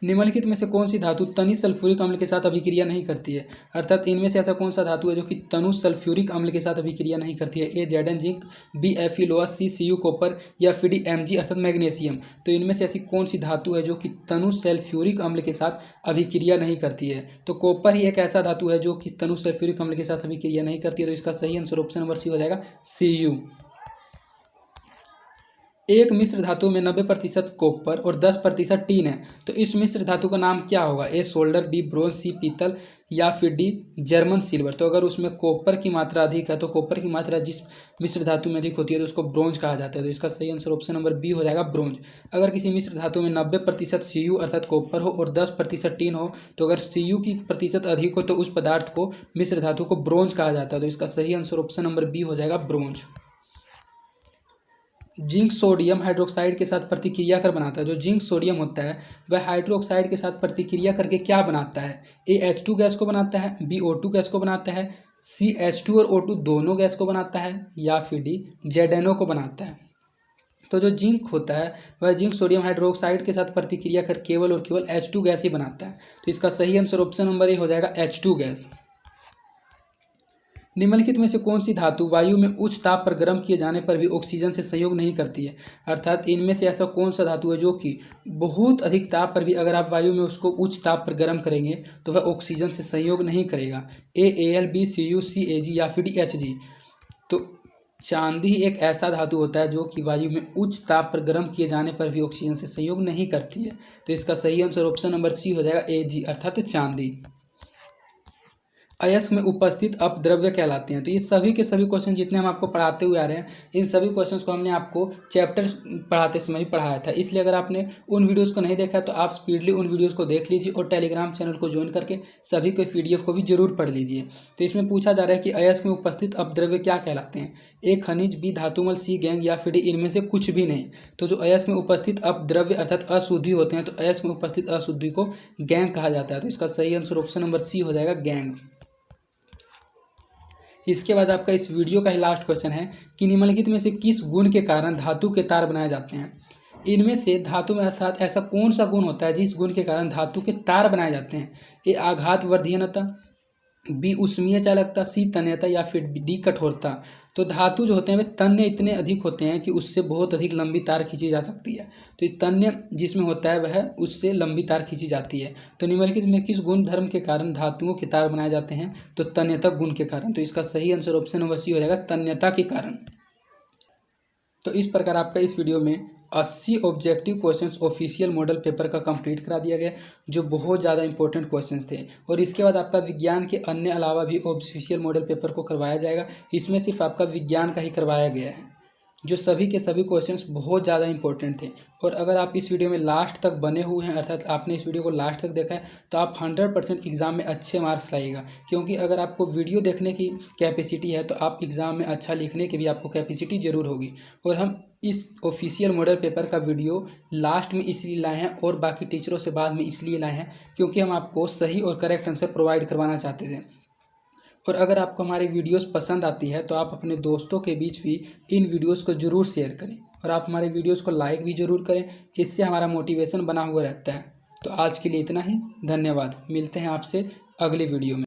निम्नलिखित में से कौन सी धातु तनि सल्फ्यूरिक अम्ल के साथ अभिक्रिया नहीं करती है। अर्थात इनमें से ऐसा कौन सा धातु है जो कि तनु सल्फ्यूरिक अम्ल के साथ अभिक्रिया नहीं करती है। ए Zn जिंक, बी Fe लोहा, सी Cu कॉपर या फिर डी Mg अर्थात मैग्नीशियम। तो इनमें से ऐसी कौन सी धातु है जो कि तनु सल्फ्यूरिक अम्ल के साथ अभिक्रिया नहीं करती है। तो कॉपर ही एक ऐसा धातु है जो कि तनु सल्फ्यूरिक अम्ल के साथ अभिक्रिया नहीं करती है। तो इसका सही आंसर ऑप्शन नंबर सी हो जाएगा Cu। एक मिश्र धातु में 90% कॉपर और 10% टीन है तो इस मिश्र धातु का नाम क्या होगा। ए सोल्डर, बी ब्रोंज, सी पीतल या फिर डी जर्मन सिल्वर। तो अगर उसमें कॉपर की मात्रा अधिक है तो कॉपर की मात्रा जिस मिश्र धातु में अधिक होती है तो उसको ब्रोंज कहा जाता है। तो इसका सही आंसर ऑप्शन नंबर बी हो जाएगा ब्रोंज। अगर किसी मिश्र धातु में 90% Cu अर्थात कॉपर हो और 10% टीन हो तो अगर Cu की प्रतिशत अधिक हो तो उस पदार्थ को मिश्र धातु को ब्रोंज कहा जाता है। तो इसका सही आंसर ऑप्शन नंबर बी हो जाएगा ब्रोंज। जिंक सोडियम हाइड्रोक्साइड के साथ प्रतिक्रिया कर बनाता है। जो जिंक सोडियम होता है वह हाइड्रोक्साइड के साथ प्रतिक्रिया करके क्या बनाता है। ए H2 गैस को बनाता है, बी O2 गैस को बनाता है, सी H2 और O2 दोनों गैस को बनाता है या फिर डी ZNO को बनाता है। तो जो जिंक होता है वह जिंक सोडियम हाइड्रोक्साइड के साथ प्रतिक्रिया कर केवल और केवल H2 गैस ही बनाता है। तो इसका सही आंसर ऑप्शन नंबर ए हो जाएगा H2 गैस। निम्नलिखित में से कौन सी धातु वायु में उच्च ताप पर गर्म किए जाने पर भी ऑक्सीजन से संयोग नहीं करती है। अर्थात इनमें से ऐसा कौन सा धातु है जो कि बहुत अधिक ताप पर भी अगर आप वायु में उसको उच्च ताप पर गर्म करेंगे तो वह ऑक्सीजन से संयोग नहीं करेगा। ए Al, बी Cu, सी Ag या फिर डी Hg। तो चांदी एक ऐसा धातु होता है जो कि वायु में उच्च ताप पर गर्म किए जाने पर भी ऑक्सीजन से संयोग नहीं करती है। तो इसका सही आंसर ऑप्शन नंबर सी हो जाएगा Ag अर्थात चांदी। अयस्क में उपस्थित अपद्रव्य कहलाते हैं। तो ये सभी के सभी क्वेश्चन जितने हम आपको पढ़ाते हुए आ रहे हैं इन सभी क्वेश्चंस को हमने आपको चैप्टर पढ़ाते समय ही पढ़ाया था। इसलिए अगर आपने उन वीडियोस को नहीं देखा तो आप स्पीडली उन वीडियोस को देख लीजिए और टेलीग्राम चैनल को ज्वाइन करके सभी के PDF को भी जरूर पढ़ लीजिए। तो इसमें पूछा जा रहा है कि अयस्क में उपस्थित अपद्रव्य क्या कहलाते हैं। ए खनिज, बी धातुमल, सी गैंग या फिर डी इनमें से कुछ भी नहीं। तो जो अयस्क में उपस्थित अपद्रव्य अर्थात अशुद्धि होते हैं तो अयस्क में उपस्थित अशुद्धि को गैंग कहा जाता है। तो इसका सही आंसर ऑप्शन नंबर सी हो जाएगा गैंग। इसके बाद आपका इस वीडियो का ही लास्ट क्वेश्चन है कि निम्नलिखित में से किस गुण के कारण धातु के तार बनाए जाते हैं। इनमें से धातु में अर्थात ऐसा कौन सा गुण होता है जिस गुण के कारण धातु के तार बनाए जाते हैं। ए आघात वर्धीनता, बी उष्मीय चालकता, सी तन्यता या फिर डी कठोरता। तो धातु जो होते हैं वे तन्य इतने अधिक होते हैं कि उससे बहुत अधिक लंबी तार खींची जा सकती है। तो तन्य जिसमें होता है वह उससे लंबी तार खींची जाती है। तो निम्नलिखित में किस गुण धर्म के कारण धातुओं के तार बनाए जाते हैं, तो तन्यता गुण के कारण। तो इसका सही आंसर ऑप्शन नंबर सी हो जाएगा तन्यता के कारण। तो इस प्रकार आपका इस वीडियो में 80 objective questions official model paper का कंप्लीट करा दिया गया जो बहुत ज़्यादा इंपॉर्टेंट क्वेश्चंस थे। और इसके बाद आपका विज्ञान के अन्य अलावा भी ऑफिशियल मॉडल पेपर को करवाया जाएगा। इसमें सिर्फ आपका विज्ञान का ही करवाया गया है जो सभी के सभी क्वेश्चंस बहुत ज़्यादा इंपॉर्टेंट थे। और अगर आप इस वीडियो में लास्ट तक बने हुए हैं अर्थात आपने इस वीडियो को लास्ट तक देखा है तो आप 100% एग्ज़ाम में अच्छे मार्क्स लाइएगा। क्योंकि अगर आपको वीडियो देखने की कैपेसिटी है तो आप एग्ज़ाम में अच्छा लिखने की भी आपको कैपेसिटी ज़रूर होगी। और हम इस ऑफिशियल मॉडल पेपर का वीडियो लास्ट में इसलिए लाए हैं और बाकी टीचरों से बाद में इसलिए लाए हैं क्योंकि हम आपको सही और करेक्ट आंसर प्रोवाइड करवाना चाहते थे। और अगर आपको हमारी वीडियोस पसंद आती है तो आप अपने दोस्तों के बीच भी इन वीडियोस को ज़रूर शेयर करें और आप हमारे वीडियोस को लाइक भी ज़रूर करें। इससे हमारा मोटिवेशन बना हुआ रहता है। तो आज के लिए इतना ही। धन्यवाद। मिलते हैं आपसे अगली वीडियो में।